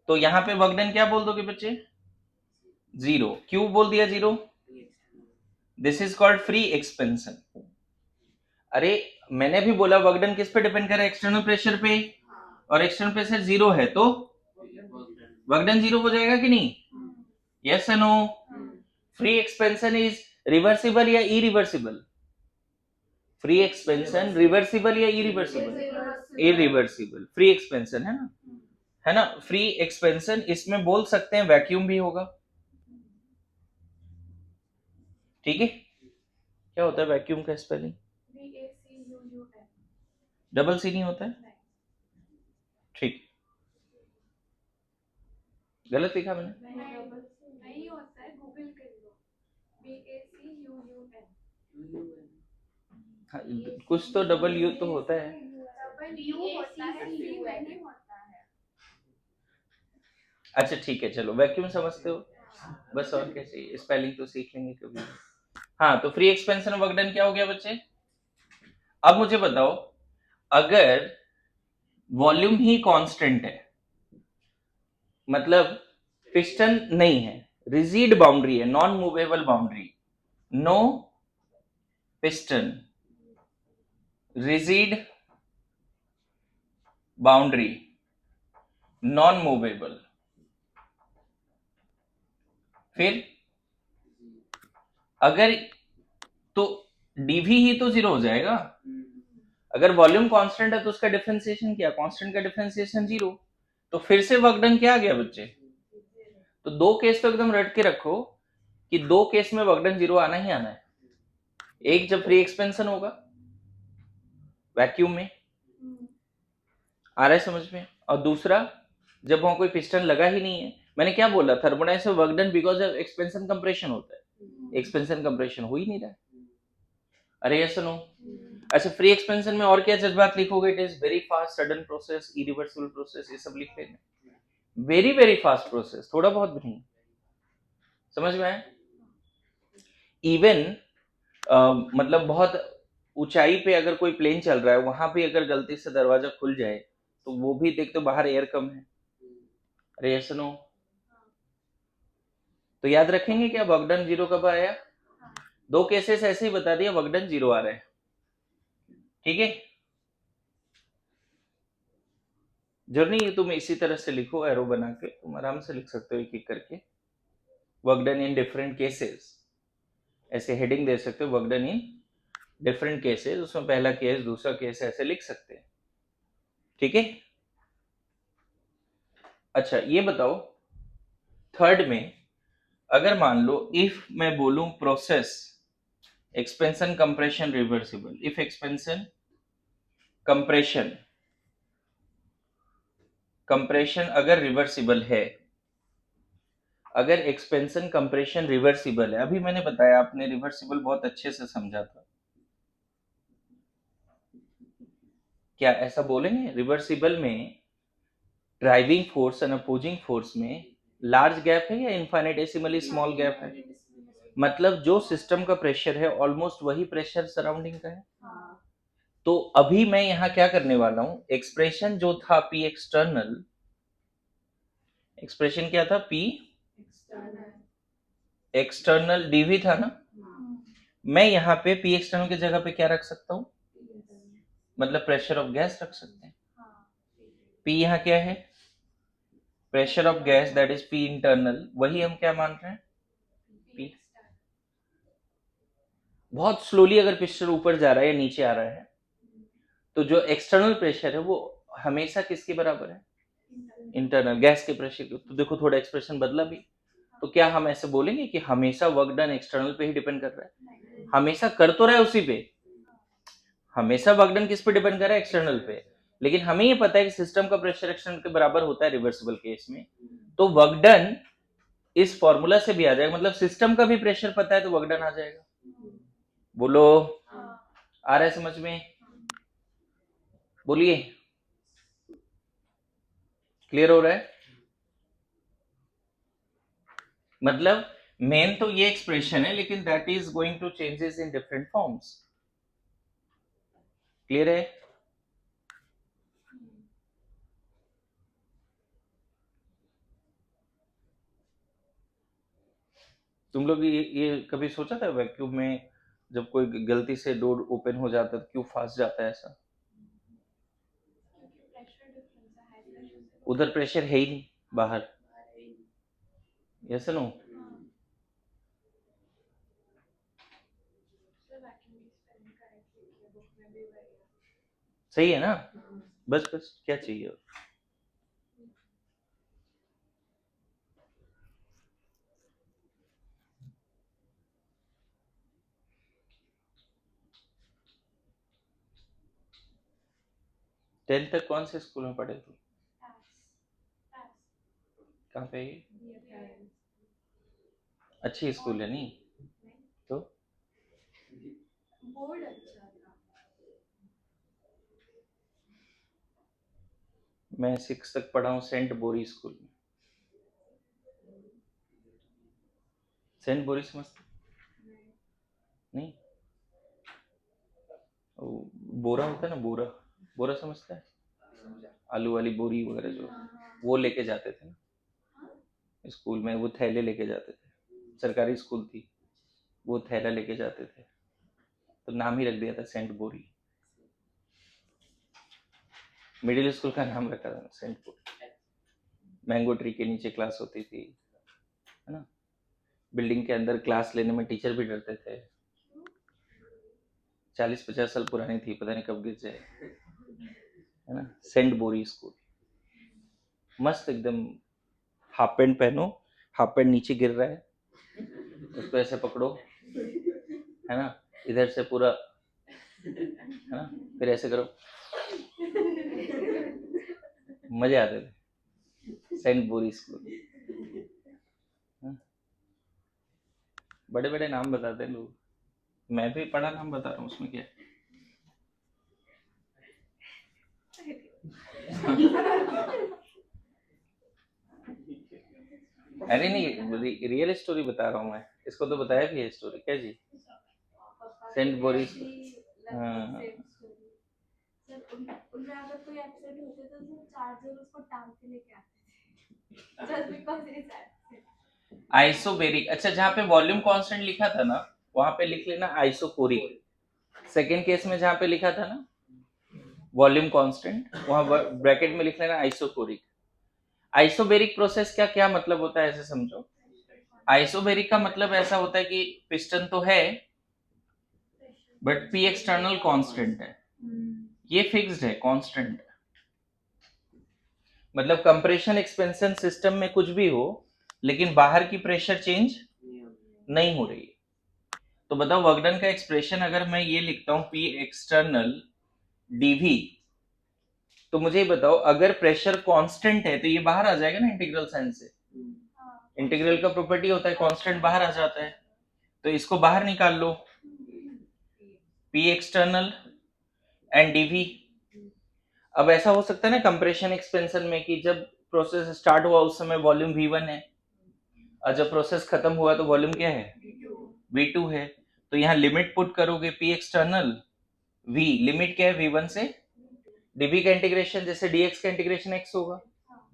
तो यहाँ पे वर्क डन क्या बोल दोगे बच्चे? 0। क्यों बोल दिया 0? This is called free expansion. अरे मैंने भी बोला वर्क डन किस पे डिपेंड करे, एक्सटर्नल प्रेशर पे, और एक्सटर्नल प्रेशर 0 है तो वर्क डन 0 हो जाएगा कि नहीं? Yes no. Free expansion is reversible या इरिवर्सिबल? फ्री एक्सपेंशन रिवर्सिबल या इरिवर्सिबल? इरिवर्सिबल फ्री एक्सपेंशन है ना, है ना। फ्री एक्सपेंशन इसमें बोल सकते हैं वैक्यूम भी होगा, ठीक है। क्या होता है वैक्यूम का स्पेलिंग? VACUUM। डबल सी नहीं होता है, ठीक। गलत लिखा मैंने? नहीं होता है, गूगल कर लो। VACUUM। हाँ, कुछ तो डबल यू तो होता है। डबल यू होता है, सी नहीं होता है। अच्छा ठीक है, चलो वैक्यूम समझते हो बस, और क्या चाहिए, स्पेलिंग तो सीख लेंगे कभी। हाँ, तो फ्री एक्सपेंशन वर्क डन क्या हो गया बच्चे? अब मुझे बताओ, अगर वॉल्यूम ही कांस्टेंट है, मतलब पिस्टन नहीं है, रिजिड बाउंड्री है, non movable boundary, no piston, rigid boundary, non movable, फिर अगर तो डीवी ही तो 0 हो जाएगा। अगर वॉल्यूम कांस्टेंट है तो उसका डिफरेंशिएशन क्या, कांस्टेंट का डिफरेंशिएशन 0। तो फिर से वर्क डन क्या आ गया बच्चे? तो दो केस तो एकदम रट के रखो कि दो केस में वर्क डन 0 आना ही आना है। एक जब फ्री एक्सपेंशन होगा वैक्यूम में, आ रहा है समझ में, और दूसरा जब वहां कोई पिस्टन लगा ही नहीं है। मैंने क्या बोला, थर्मोडायनामिक्स में work done because of expansion compression होता है, एक्सपेंशन कंप्रेशन हो ही नहीं रहा है। अरे यस नो। अच्छा फ्री एक्सपेंशन में और क्या जज्बात लिखोगे? It is very fast, sudden process, irreversible process, ये सब लिख लेना। वेरी वेरी फास्ट प्रोसेस, थोड़ा बहुत भी नहीं। समझ में आया? इवन मतलब बहुत ऊंचाई पे अगर कोई प्लेन चल रहा है, वहां पे अगर गलती से दरवाजा खुल जाए तो वो भी देख तो बाहर एयर कम है। अरे यस नो। तो याद रखेंगे क्या वर्क डन 0 कब आया? दो केसेस ऐसे ही बता दिया, वर्क डन 0 आ रहा है, ठीक है। जर्नी ये तुम इसी तरह से लिखो, एरो बना के तुम आराम से लिख सकते हो एक एक करके। Work done in different cases, ऐसे हेडिंग दे सकते हो, work done in different cases, उसमें पहला केस दूसरा केस ऐसे लिख सकते हैं, ठीक है। अच्छा ये बताओ, थर्ड में अगर मान लो इफ मैं बोलूं process expansion compression reversible, if expansion compression compression अगर रिवर्सिबल है, अगर एक्सपेंशन कंप्रेशन रिवर्सिबल है, अभी मैंने बताया, आपने रिवर्सिबल बहुत अच्छे से समझा था, क्या ऐसा बोलेंगे? रिवर्सिबल में driving force and opposing force में लार्ज गैप है या इनफाइनेटेसिमली स्मॉल गैप है? मतलब जो सिस्टम का प्रेशर है ऑलमोस्ट वही प्रेशर सराउंडिंग का है। हाँ, तो अभी मैं यहाँ क्या करने वाला हूँ, एक्सप्रेशन जो था पी एक्सटर्नल, एक्सप्रेशन क्या था? पी एक्सटर्नल एक्सटर्नल डीवी था ना, मैं यहाँ पे पी एक्सटर्नल की जगह पे क्या रख सकता हूँ? मतलब प्रेशर ऑफ गैस रख सकते हैं। पी यहाँ क्या है? Pressure of gas, that is P internal, वही हम क्या मान रहे हैं? पी। बहुत स्लोली अगर प्रेशर ऊपर जा रहा है या नीचे आ रहा है, तो जो एक्सटर्नल प्रेशर है वो हमेशा किसके बराबर है? इंटरनल गैस के प्रेशर के। तो देखो थोड़ा एक्सप्रेशन बदला भी। तो क्या हम ऐसे बोलेंगे कि हमेशा वर्क डन एक्सटर्नल पे ही डिपेंड कर रहा है? हमेशा कर तो रहा है उसी पे, हमेशा वर्क डन किस पे डिपेंड कर रहा है? एक्सटर्नल पे। लेकिन हमें ये पता है कि सिस्टम का प्रेशर एक्सटर्नल के बराबर होता है रिवर्सिबल केस में, तो वर्क डन इस फॉर्मूला से भी आ जाएगा, मतलब सिस्टम का भी प्रेशर पता है तो वर्क डन आ जाएगा। बोलो, आ रहा है समझ में? बोलिए, क्लियर हो रहा है? मतलब मेन तो ये एक्सप्रेशन है, लेकिन that is going to changes in different forms. Clear है? तुम लोग ये कभी सोचा था वैक्यूम में जब कोई गलती से डोर ओपन हो जाता है तो क्यों फास्ट जाता है ऐसा? क्योंकि प्रेशर डिफरेंस है, हाई प्रेशर से उधर प्रेशर है ही नहीं बाहर, यस नो? सही है ना? बस बस क्या चाहिए और? टेंथ तक कौन से स्कूल में पढ़े थे? कहाँ पे? अच्छी स्कूल है नहीं तो? बोर्ड अच्छा था। मैं 6 तक पढ़ा हूँ सेंट बोरी स्कूल में। सेंट बोरी समझते नहीं? वो बोरा होता है ना, बोरा, बोरा समझता है? आलू वाली बोरी वगैरह जो, वो लेके जाते थे ना स्कूल में, वो थैले लेके जाते थे, सरकारी स्कूल थी, वो थैला लेके जाते थे, तो नाम ही रख दिया था सेंट बोरी। मिडिल स्कूल का नाम रखा था सेंट बोरी। मैंगो ट्री के नीचे क्लास होती थी, है ना? बिल्डिंग के अंदर क्लास लेने में टीचर भी डरते थे। 40-50 साल पुरानी थी, पता नहीं कब गिर जाए, है ना? सेंट बोरी स्कूल, मस्त एकदम। हाफ पैंट पहनो, हाफ पैंट नीचे गिर रहा है, उसको ऐसे पकड़ो, है ना? इधर से पूरा, है ना? फिर ऐसे करो, मजे आते थे। सेंट बोरी स्कूल, बड़े बड़े नाम बताते हैं लोग, मैं भी पढ़ा नाम बता रहा हूँ, उसमें क्या है? अरे नहीं, रियल स्टोरी बता रहा हूँ मैं, इसको तो बताया भी है स्टोरी, क्या जी? सेंट बोरिस, हाँ। उनमें अगर कोई एब्सेंट होते तो वो चार्जर उसको टांग के लेके आते थे just because he is absent. Isobaric, अच्छा जहाँ पे वॉल्यूम कांस्टेंट लिखा था ना वहां पे लिख लेना आइसोकोरिक। सेकेंड केस में जहाँ पे लिखा था ना वॉल्यूम कांस्टेंट, वहां ब्रैकेट में लिख लेना आइसोकोरिक। आइसोबेरिक प्रोसेस क्या क्या मतलब होता है ऐसे समझो। आइसोबेरिक का मतलब ऐसा होता है कि पिस्टन तो है बट पी एक्सटर्नल कांस्टेंट है, ये फिक्स्ड है, कांस्टेंट। मतलब कंप्रेशन एक्सपेंशन सिस्टम में कुछ भी हो लेकिन बाहर की प्रेशर चेंज नहीं हो रही है। तो बताओ वर्क डन का एक्सप्रेशन अगर मैं ये लिखता हूं पी एक्सटर्नल डीवी, तो मुझे बताओ अगर प्रेशर कांस्टेंट है तो ये बाहर आ जाएगा ना इंटीग्रल साइन से, इंटीग्रल का प्रॉपर्टी होता है कांस्टेंट बाहर आ जाता है, तो इसको बाहर निकाल लो, पी एक्सटर्नल एंड डीवी। अब ऐसा हो सकता है ना कंप्रेशन एक्सपेंशन में कि जब प्रोसेस स्टार्ट हुआ उस समय वॉल्यूम V1 है, और जब प्रोसेस खत्म हुआ तो वॉल्यूम क्या है, V2 है। तो यहाँ लिमिट पुट करोगे पी एक्सटर्नल V, लिमिट क्या है V1 से, dV का इंटीग्रेशन जैसे dx का इंटीग्रेशन x होगा,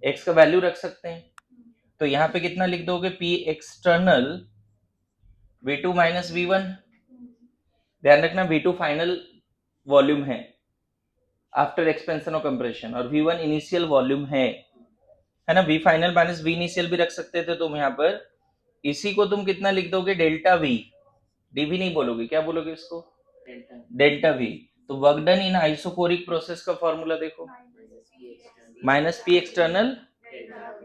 x का वैल्यू रख सकते हैं, तो यहाँ पे कितना लिख दोगे, P external V2 minus V1। ध्यान रखना V2 फाइनल वॉल्यूम है आफ्टर एक्सपेंशन और कंप्रेशन, और V1 इनिशियल वॉल्यूम है ना। V final minus V initial भी रख सकते थे तुम यहाँ पर, इसी को तुम कितना लिख दोगे, डेल्टा V, dV नहीं बोलोगे, क्या बोलोगे इसको, डेल्टा V। तो work done in isochoric process का फॉर्मूला देखो, minus P external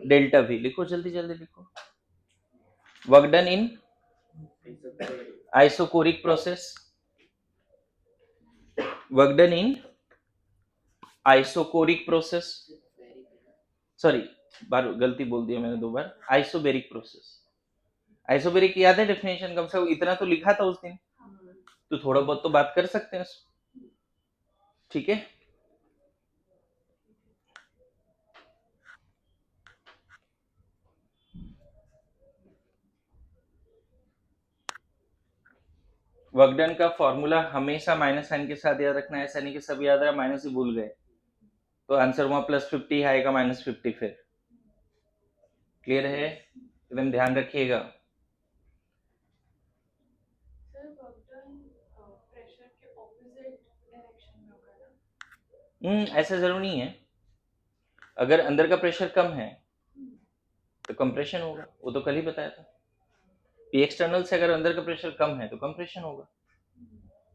delta V। लिखो जल्दी जल्दी लिखो, work done in isochoric process, work done in isochoric process, sorry बार गलती बोल दिया मैंने 2 बार, आइसोबेरिक प्रोसेस। आइसोबेरिक याद है डेफिनेशन, कम से कम इतना तो लिखा था उस दिन, तो थोड़ा बहुत तो बात कर सकते हैं, ठीक है। वर्क डन का फॉर्मूला हमेशा माइनस साइन के साथ याद रखना है, ऐसा नहीं कि सब याद रहा माइनस ही भूल गए, तो आंसर वहां +50 आएगा -50 फिर। क्लियर है, एकदम ध्यान रखिएगा। सर वर्क डन प्रेशर के ऑपोजिट डायरेक्शन में होगा ना? ऐसा जरूरी नहीं है, अगर अंदर का प्रेशर कम है तो कंप्रेशन होगा, वो तो कल ही बताया था। पी एक्सटर्नल से अगर अंदर का प्रेशर कम है तो कंप्रेशन होगा,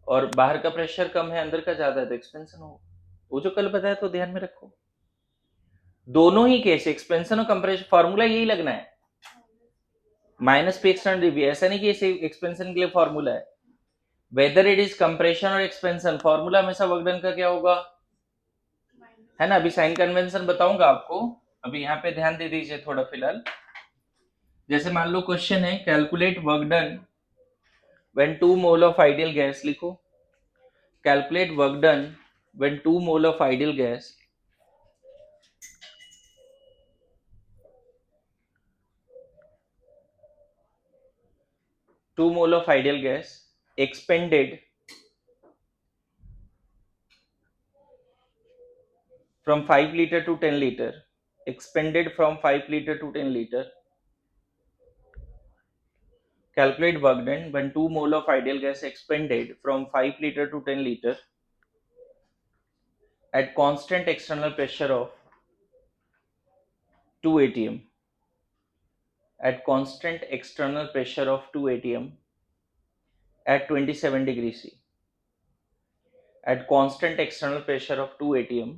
और बाहर का प्रेशर कम है अंदर का ज्यादा है तो एक्सपेंशन होगा, वो जो कल बताया तो ध्यान में रखो। दोनों ही केस एक्सपेंशन और कंप्रेशन फॉर्मूला यही लगना है, माइनस पी एक्सटर्नल डीवी, ऐसा नहीं कि इसे एक्सपेंशन के लिए फॉर्मूला है, वेदर इट इज कंप्रेशन और एक्सपेंशन, फॉर्मूला हमेशा वर्क डन का क्या होगा, है ना। अभी साइन कन्वेंशन बताऊंगा आपको, अभी यहाँ पे ध्यान दे दीजिए थोड़ा फिलहाल। जैसे मान लो क्वेश्चन है, calculate work done when 2 mole of ideal gas, लिखो calculate work done when 2 mole of ideal gas expended from 5 liter to 10 liter, expended from 5 liter to 10 liter. Calculate work done when 2 mole of ideal gas expended from 5 liter to 10 liter at constant external pressure of 2 atm, at constant external pressure of 2 atm at 27 degrees C, at constant external pressure of 2 atm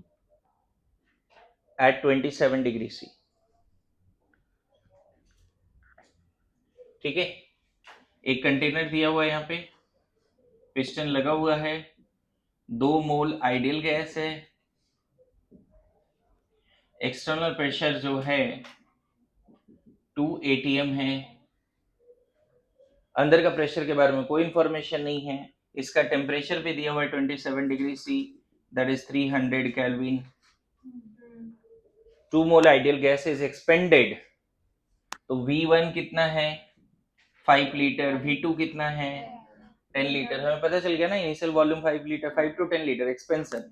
at 27 degrees C। ठीक है, एक कंटेनर दिया हुआ है, यहाँ पे पिस्टन लगा हुआ है, 2 मोल आइडियल गैस है, एक्सटर्नल प्रेशर जो है 2 atm है, अंदर का प्रेशर के बारे में कोई इंफॉर्मेशन नहीं है, इसका टेम्परेचर भी दिया हुआ है 27 degree C, that is 300 kelvin. 2 mole ideal gas is expanded, तो V1 कितना है 5 लीटर, V2 कितना है 10 लीटर, हमें पता चल गया ना, initial volume 5 litre, 5 to 10 litre expansion.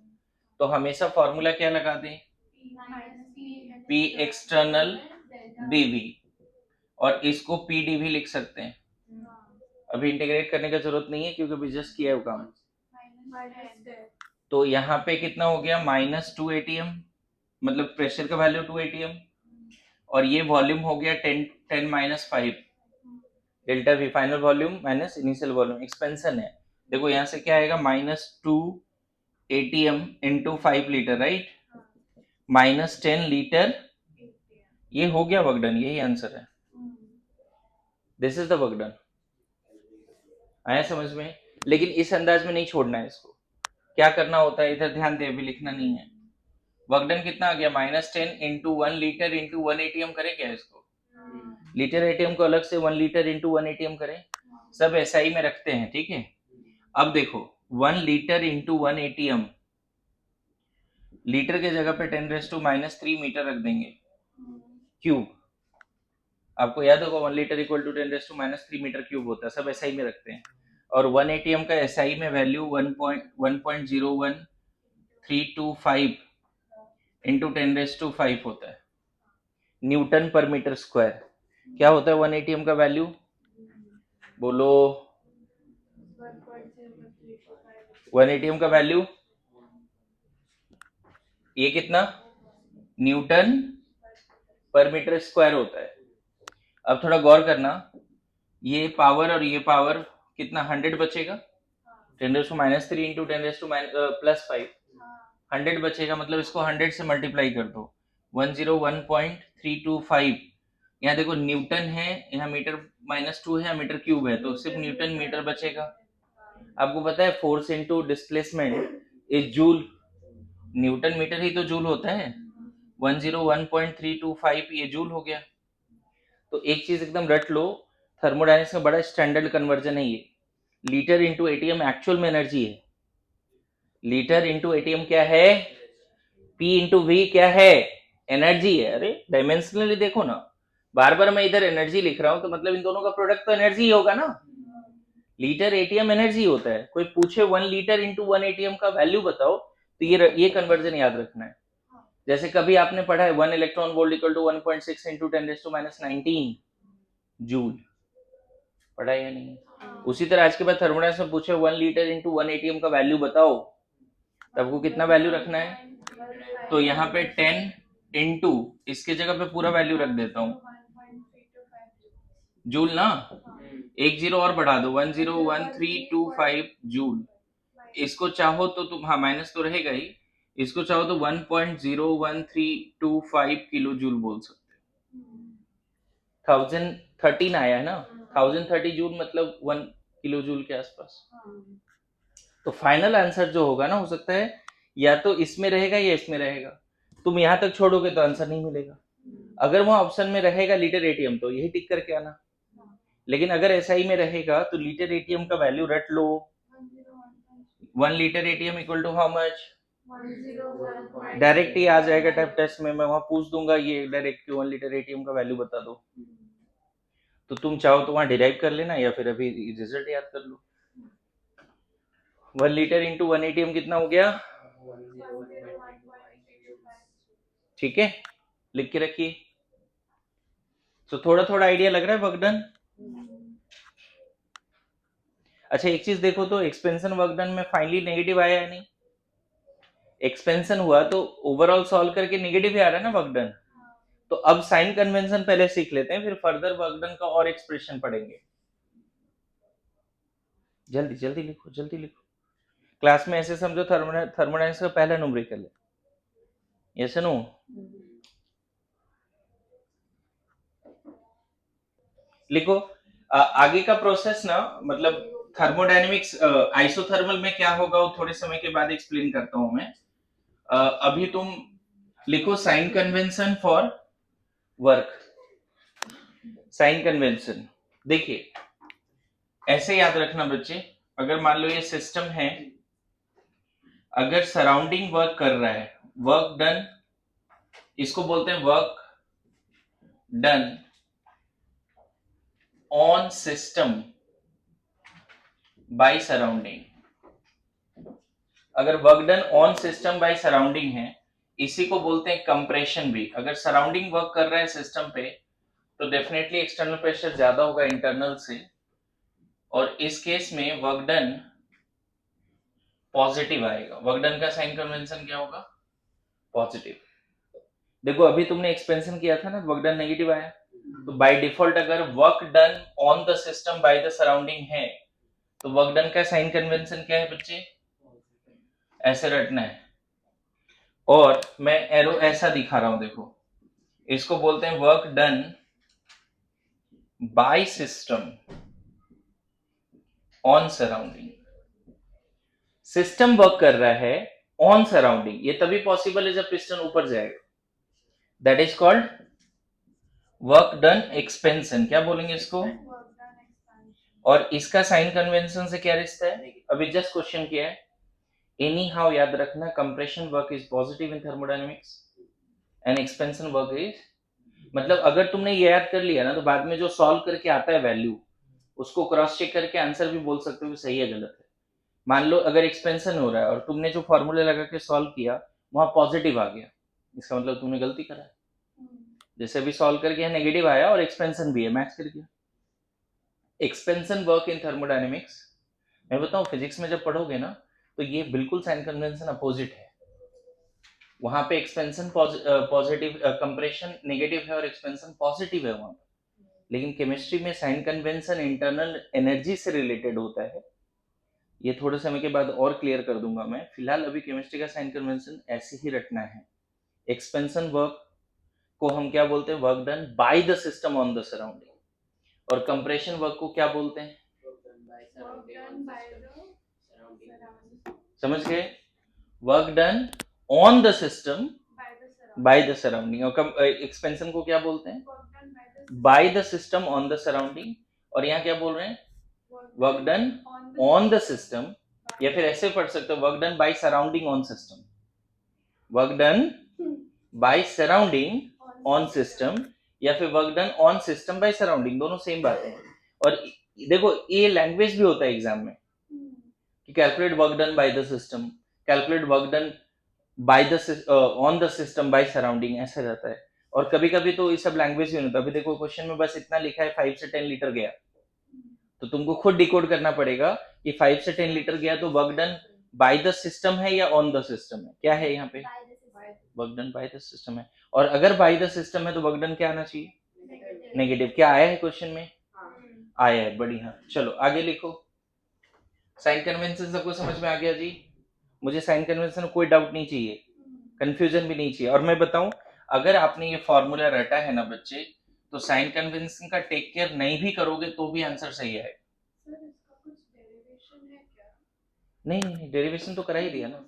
तो हमेशा फॉर्मूला क्या लगा दें, P एक्सटर्नल dV, और इसको PdV लिख सकते हैं। अभी इंटीग्रेट करने का जरूरत नहीं है क्योंकि अभी जस्ट किया है वो काम। तो यहाँ पे कितना हो गया, -2 atm, मतलब प्रेशर का वैल्यू 2 atm, और ये वॉल्यूम हो गया 10 - 5 delta V, final volume minus initial volume, expansion है। देखो यहाँ से क्या आएगा, -2 atm into 5 litre, right, -10 litre, ये हो गया वर्क डन, यही आंसर है, this is the work done. आया समझ में, लेकिन इस अंदाज में नहीं छोड़ना है इसको, क्या करना होता है इधर ध्यान दे, अभी लिखना नहीं है। वर्क डन कितना आ गया, -10 इंटू 1 लीटर इंटू 1 atm, करे क्या इसको, लीटर एटीएम को अलग से 1 लीटर इंटू 1 एटीएम करें, सब एसआई में रखते हैं, ठीक है। अब देखो 1 लीटर इंटू 1 एटीएम, लीटर के जगह पे 10⁻³ मीटर रख देंगे क्यूब। आपको याद होगा 1 litre equal to 10⁻³ metre cube होता है, सब एसआई में रखते हैं। और 1 एटीएम का एसआई में वैल्यू 1.01325 इंटू 10⁻5 होता है, न्यूटन पर मीटर स्क्वायर। क्या होता है 1 एटीएम का वैल्यू, बोलो। 1 एटीएम का वैल्यू ये कितना, न्यूटन पर मीटर स्क्वायर होता है। अब थोड़ा गौर करना, ये पावर और ये पावर कितना 100 बचेगा, 10⁻³ इंटू 10⁻+5 100 बचेगा, मतलब इसको 100 से मल्टीप्लाई कर दो, 101.325। यहाँ देखो न्यूटन है, यहाँ मीटर -2 है, यहाँ मीटर क्यूब है, तो सिर्फ न्यूटन मीटर बचेगा। आपको पता है force into displacement is joule, newton metre ही तो जूल होता है, 101.325 ये जूल हो गया। तो एक चीज एकदम रट लो, थर्मोडायनेमिक्स का बड़ा स्टैंडर्ड कन्वर्जन है ये, लीटर इंटू एटीएम एक्चुअल में एनर्जी है, लीटर इंटू एटीएम क्या है, P इंटू वी क्या है, एनर्जी है। अरे डायमेंशनली देखो ना, बार बार मैं इधर एनर्जी लिख रहा हूं तो मतलब इन दोनों का प्रोडक्ट तो एनर्जी ही होगा ना, लीटर एटीएम एनर्जी होता है। कोई पूछे 1 लीटर इंटू 1 एटीएम का वैल्यू बताओ, तो ये कन्वर्जन याद रखना है। जैसे कभी आपने पढ़ा है 1 electron volt equal to 1.6 into 10⁻19 joule, पढ़ा या नहीं। उसी तरह आज के बाद थर्मोडायनेमिक्स में पूछे 1 लीटर इंटू 1 एटीएम का वैल्यू बताओ, तब आपको कितना वैल्यू रखना है, तो यहाँ पे 10 इंटू इसके जगह पे पूरा वैल्यू रख देता हूँ, जूल ना, एक जीरो और बढ़ा दो, 101325 जूल। इसको चाहो तो तुम, हाँ माइनस तो रहेगा ही, इसको चाहो तो 1.01325 किलो जूल बोल सकते हो। 1013 आया है ना, 1030 जूल मतलब 1 किलो जूल के आसपास। तो फाइनल आंसर जो होगा ना, हो सकता है या तो इसमें रहेगा या इसमें रहेगा। तुम यहां तक छोड़ोगे तो आंसर नहीं मिलेगा। अगर वहां ऑप्शन में रहेगा लीटर एटीएम तो यही टिक करके आना, लेकिन अगर एसआई में रहेगा तो लीटर एटीएम का वैल्यू रट लो, 1 litre atm equal to how much, direct ही आ जाएगा टाइप टेस्ट में, मैं वहां पूछ दूंगा ये डायरेक्ट 1 लीटर एटीएम का वैल्यू बता दो, तो तुम चाहो तो वहां डिराइव कर लेना या फिर अभी रिजल्ट याद कर लो। 1 लीटर इंटू 1 एटीएम कितना हो गया, 101.25। ठीक है, लिख के रखिए। तो थोड़ा थोड़ा आइडिया लग रहा है वर्क डन। अच्छा एक चीज देखो तो, एक्सपेंशन वर्क डन में फाइनली नेगेटिव आया है नहीं, एक्सपेंशन हुआ तो ओवरऑल सॉल्व करके नेगेटिव ही आ रहा है ना वर्क डन। तो अब साइन कन्वेंशन पहले सीख लेते हैं, फिर फर्दर वर्क डन का और एक्सप्रेशन पढ़ेंगे। जल्दी जल्दी लिखो, जल्दी लिखो। क्लास में ऐसे समझो थर्मोडायनेमिक्स का पहला न्यूमेरिकल है, यस नो। लिखो। आगे का प्रोसेस ना, मतलब थर्मोडायनेमिक्स आइसोथर्मल में क्या होगा वो थोड़े समय के बाद एक्सप्लेन करता हूं मैं। अभी तुम लिखो sign convention for work. Sign convention देखिए ऐसे याद रखना बच्चे, अगर मान लो ये सिस्टम है, अगर सराउंडिंग वर्क कर रहा है, वर्क डन, इसको बोलते हैं work done on system by surrounding. अगर work done on system by surrounding है, इसी को बोलते हैं कंप्रेशन भी। अगर सराउंडिंग वर्क कर रहा है सिस्टम पे तो डेफिनेटली एक्सटर्नल प्रेशर ज्यादा होगा इंटरनल से, और इस केस में वर्क डन पॉजिटिव आएगा। वर्क डन का साइन कन्वेंशन क्या होगा, पॉजिटिव। देखो अभी तुमने एक्सपेंशन किया था ना, वर्क डन नेगेटिव आया, तो बाय डिफॉल्ट अगर work done on the system by the surrounding है तो वर्क डन का साइन कन्वेंशन क्या है बच्चे, ऐसे रटना है। और मैं एरो ऐसा दिखा रहा हूं, देखो इसको बोलते हैं work done by system on surrounding. System work कर रहा है ऑन सराउंडिंग, ये तभी पॉसिबल है जब पिस्टन ऊपर जाएगा, that is called work done expansion, क्या बोलेंगे इसको? Work done expansion. और इसका साइन कन्वेंशन से क्या रिश्ता है? अभी जस्ट क्वेश्चन किया है। एनी हाउ याद रखना, compression work is positive in thermodynamics and expansion work is, मतलब अगर तुमने ये याद कर लिया ना तो बाद में जो सॉल्व करके आता है वैल्यू, उसको क्रॉस चेक करके आंसर भी बोल सकते हो कि सही है गलत है। मान लो अगर एक्सपेंशन हो रहा है और तुमने जो फॉर्मूला लगा के सॉल्व किया वहां पॉजिटिव आ गया, इसका मतलब तुमने गलती करा है। जैसे अभी सॉल्व करके नेगेटिव आया और एक्सपेंशन भी है, मैच कर गया। एक्सपेंशन वर्क इन थर्मोडायनेमिक्स, मैं बताऊं फिजिक्स में जब पढ़ोगे ना तो ये बिल्कुल साइन कन्वेंशन अपोजिट है। वहां पे एक्सपेंशन पॉजिटिव, कंप्रेशन नेगेटिव है और एक्सपेंशन पॉजिटिव है वहां पे। लेकिन केमिस्ट्री में साइन कन्वेंशन इंटरनल एनर्जी से रिलेटेड होता है। ये थोड़े समय के बाद और क्लियर कर दूंगा मैं, फिलहाल अभी केमिस्ट्री का साइन कन्वेंशन ऐसे ही रखना है। एक्सपेंशन वर्क को हम क्या बोलते हैं? Work done by the system on the surrounding. और कंप्रेशन वर्क को क्या बोलते हैं? समझ गए? Work done on the system by the surrounding. और एक्सपेंशन को क्या बोलते हैं? By the system on the surrounding. और यहाँ क्या बोल रहे हैं? Work done on the system, या फिर ऐसे पढ़ सकते हो work done by surrounding on system. Work done by surrounding on system, या फिर work done on system by surrounding, दोनों सेम बातें हैं। और देखो ये लैंग्वेज भी होता है एग्जाम में कि calculate work done by the system, calculate work done by the on the system by surrounding, ऐसा रहता है। और कभी कभी तो ये सब लैंग्वेज भी नहीं होता। अभी देखो क्वेश्चन में बस इतना लिखा है 5 से 10 लीटर गया, तो तुमको खुद डिकोड करना पड़ेगा कि 5 से 10 लीटर गया तो work done by the system है या ऑन द सिस्टम है। क्या है यहाँ पे? Work done by the system है। और अगर बाय द सिस्टम है तो वर्क डन क्या आना चाहिए? नेगेटिव। क्या आया है क्वेश्चन में? आया है, बढ़िया। चलो आगे लिखो। साइन कन्वेंशन सबको समझ में आ गया जी? मुझे साइन कन्वेंशन में कोई डाउट नहीं चाहिए, कंफ्यूजन भी नहीं चाहिए। और मैं बताऊं, अगर आपने ये फॉर्मूला रटा है ना बच्चे, तो साइन कन्वेंशन का टेक केयर नहीं भी करोगे तो भी आंसर सही है। नहीं नहीं, डेरिवेशन तो करा ही दिया ना,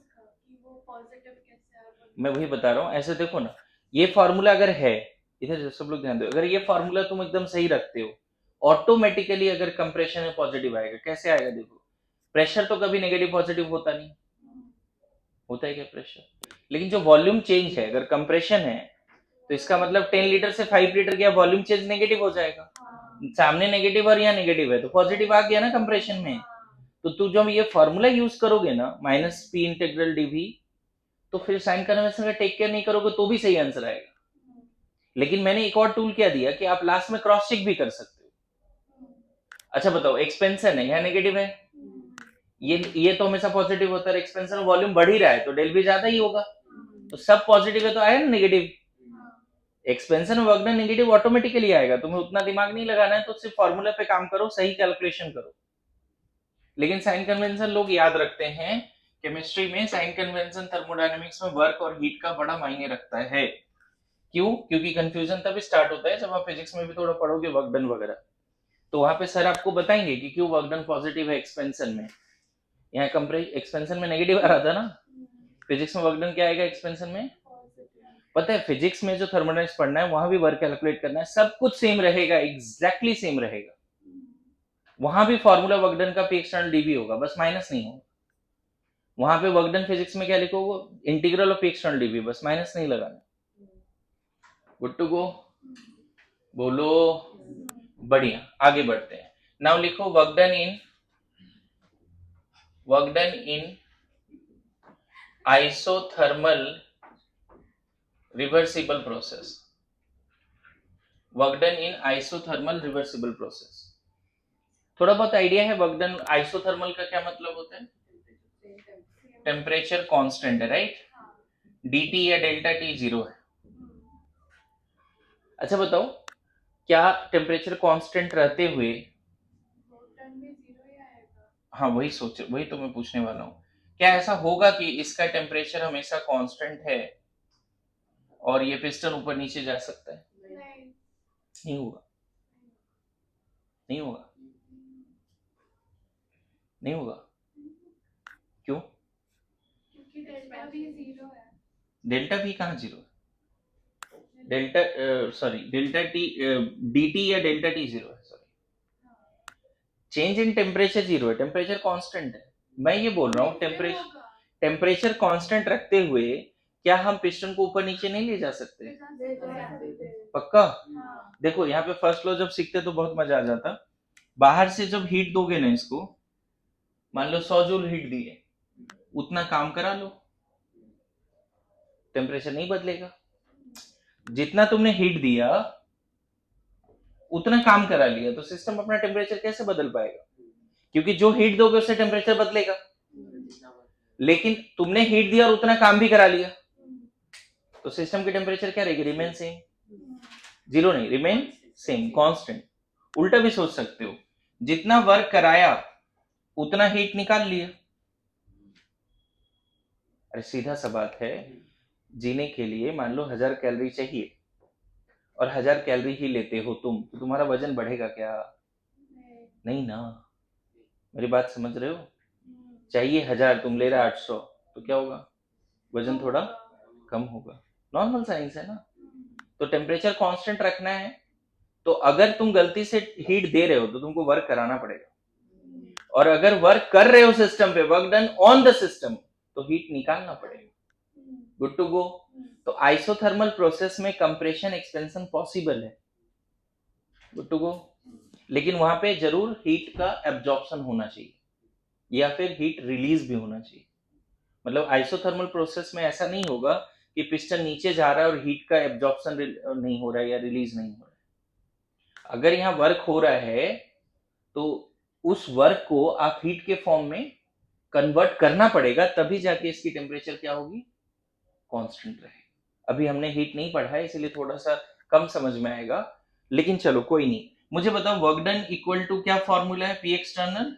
मैं वही बता रहा हूँ। ऐसे देखो ना, ये फॉर्मूला अगर है, इधर सब लोग ध्यान दो, अगर ये फॉर्मूला तुम एकदम सही रखते हो, ऑटोमेटिकली अगर कंप्रेशन में पॉजिटिव आएगा। कैसे आएगा? देखो, प्रेशर तो कभी नेगेटिव पॉजिटिव होता नहीं, होता है क्या प्रेशर? लेकिन जो वॉल्यूम चेंज है, अगर कंप्रेशन है तो इसका मतलब 10 लीटर से 5 लीटर गया, वॉल्यूम चेंज नेगेटिव हो जाएगा। सामने नेगेटिव और यहाँ नेगेटिव है तो पॉजिटिव आ गया ना कंप्रेशन में। तो तू जब ये फॉर्मूला यूज करोगे ना, माइनस पी इंटीग्रल डीवी, तो फिर साइन कन्वेंशन का टेक केयर नहीं करोगे तो भी सही आंसर आएगा। लेकिन मैंने एक और टूल क्या दिया कि आप लास्ट में क्रॉस चेक भी कर सकते हो। अच्छा बताओ, एक्सपेंशन है यहाँ नेगेटिव है, ये तो हमेशा पॉजिटिव होता है। एक्सपेंशन वॉल्यूम बढ़ ही रहा है तो डेल भी ज्यादा ही होगा, तो सब पॉजिटिव है तो आया ना negative. Expansion work done negative automatically आएगा, तुम्हें उतना दिमाग नहीं लगाना है, तो सिर्फ फॉर्मूला पे काम करो, सही कैलकुलेशन करो। लेकिन साइन कन्वेंशन लोग याद रखते हैं। केमिस्ट्री में साइन कन्वेंशन थर्मोडायनेमिक्स में वर्क और हीट का बड़ा मायने रखता है। क्यों? क्योंकि कंफ्यूजन तभी स्टार्ट होता है जब आप फिजिक्स में भी थोड़ा पढ़ोगे वर्क डन वगैरह, तो वहां पे सर आपको बताएंगे कि क्यों वर्क डन पॉजिटिव है एक्सपेंशन में। यहाँ एक्सपेंशन में नेगेटिव आ रहा था ना, फिजिक्स में वर्क डन क्या आएगा एक्सपेंशन में? पता है फिजिक्स में जो थर्मोडायनेमिक्स पढ़ना है वहां भी वर्क कैलकुलेट करना है, सब कुछ सेम रहेगा, एग्जैक्टली सेम रहेगा। वहां भी फॉर्मूला वर्क डन का पी एक्सटर्नल डीवी होगा, बस माइनस नहीं होगा। वहां पे वर्क डन फिजिक्स में क्या लिखोगे? Integral of P external dV, बस माइनस नहीं लगाना। Good to go? बोलो। बढ़िया, आगे बढ़ते हैं। नाउ लिखो work done in isothermal reversible process. Work done in isothermal reversible process. थोड़ा बहुत आइडिया है वर्क डन आइसोथर्मल का क्या मतलब होता है? टेम्परेचर कांस्टेंट है, राइट? dt या डेल्टा टी जीरो है। अच्छा बताओ, क्या टेम्परेचर कांस्टेंट रहते हुए, हाँ वही सोच, वही तो मैं पूछने वाला हूँ, क्या ऐसा होगा कि इसका टेम्परेचर हमेशा कांस्टेंट है और ये पिस्टन ऊपर नीचे जा सकता है? नहीं होगा, नहीं होगा, नहीं होगा। क्यों? क्योंकि डेल्टा भी जीरो है। डेल्टा भी कहाँ जीरो है? Delta sorry delta T dt या डेल्टा टी जीरो है, sorry change in temperature zero है, टेम्परेचर कांस्टेंट है। मैं ये बोल रहा हूँ टेम्परेचर कांस्टेंट रखते हुए क्या हम पिस्टन को ऊपर नीचे नहीं ले जा सकते? पक्का? देखो यहाँ पे फर्स्ट लॉ जब सीखते तो बहुत मजा आ जाता। बाहर से जब हीट दोगे ना इसको, मान लो 100 जूल हीट दिए, उतना काम करा लो, टेम्परेचर नहीं बदलेगा। जितना तुमने हीट दिया उतना काम करा लिया, तो सिस्टम अपना टेम्परेचर कैसे बदल पाएगा? क्योंकि जो हीट दोगे उससे टेम्परेचर बदलेगा। लेकिन तुमने हीट दिया और उतना काम भी करा लिया, तो सिस्टम की टेम्परेचर क्या रहेगी? रिमेन सेम, जीरो नहीं, रिमेन सेम, कांस्टेंट। उल्टा भी सोच सकते हो, जितना वर्क कराया उतना हीट निकाल लिया। अरे सीधा सा बात है, जीने के लिए मान लो 1000 कैलोरी चाहिए और 1000 कैलोरी ही लेते हो तुम, तो तुम्हारा वजन बढ़ेगा क्या? नहीं ना। मेरी बात समझ रहे हो? चाहिए 1000, तुम ले रहे 800, तो क्या होगा? वजन थोड़ा कम होगा। नॉर्मल साइंस है ना। तो टेम्परेचर कांस्टेंट रखना है, तो अगर तुम गलती से हीट दे रहे हो तो तुमको वर्क कराना पड़ेगा, और अगर वर्क कर रहे हो सिस्टम पे, work done on the system, तो हीट निकालना पड़ेगा। Good to go. तो आइसोथर्मल प्रोसेस में कंप्रेशन एक्सपेंशन पॉसिबल है। Good to go. लेकिन वहां पे जरूर हीट का एब्जॉर्प्शन होना चाहिए या फिर हीट रिलीज भी होना चाहिए। मतलब आइसोथर्मल प्रोसेस में ऐसा नहीं होगा कि पिस्टन नीचे जा रहा है और हीट का एब्जॉर्प्शन नहीं हो रहा है या रिलीज नहीं हो रहा है। अगर यहाँ वर्क हो रहा है तो उस वर्क को आप हीट के फॉर्म में कन्वर्ट करना पड़ेगा, तभी जाके इसकी टेम्परेचर क्या होगी? कांस्टेंट रहेगी। अभी हमने हीट नहीं पढ़ा है इसलिए थोड़ा सा कम समझ में आएगा, लेकिन चलो कोई नहीं। मुझे बताओ वर्क डन इक्वल टू क्या फॉर्मूला है? पी एक्सटर्नल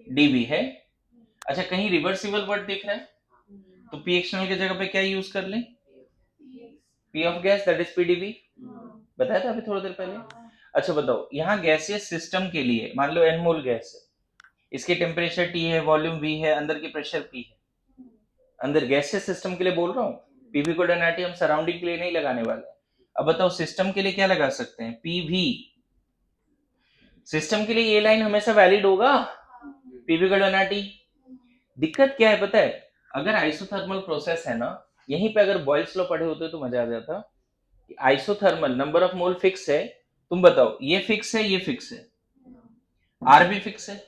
डीवी है। अच्छा, कहीं रिवर्सिबल वर्ड दिख रहा है तो पी एक्सटर्नल की जगह पे क्या यूज कर लें? P of gas, that is PDV. बताया था अभी थोड़ी देर पहले। अच्छा बताओ, यहाँ गैसियस सिस्टम के लिए मान लो n मोल गैस है, इसकी टेम्परेचर T है, वॉल्यूम V है, अंदर की प्रेशर P है। अंदर गैसियस सिस्टम के लिए बोल रहा हूँ, पीवी को डनाटी हम सराउंडिंग के लिए नहीं लगाने वाले। अब बताओ सिस्टम के लिए क्या लगा सकते हैं? पीवी। सिस्टम के लिए ये लाइन हमेशा वैलिड होगा, पीवी को डनाटी। दिक्कत क्या है पता है? अगर आइसोथर्मल प्रोसेस है ना, यहीं पे अगर बॉयल्स लॉ पढ़े होते तो मजा आ जाता। Isothermal number of mole fix है, तुम बताओ ये फिक्स है, ये फिक्स है, आर भी फिक्स है।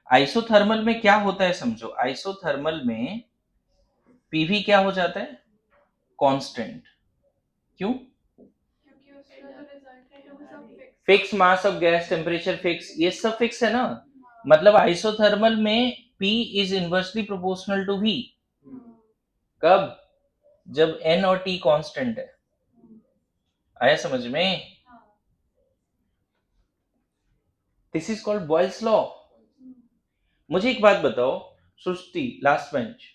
आइसोथर्मल में क्या होता है समझो, आइसोथर्मल में पीवी क्या हो जाता है? कांस्टेंट। क्यों? Fix mass of gas, temperature fix, ये सब फिक्स है ना। मतलब आइसोथर्मल में P is inversely proportional to V। कब? जब N और T कांस्टेंट है। आया समझ में? This is called Boyle's law. मुझे एक बात बताओ सृष्टि, लास्ट बेंच,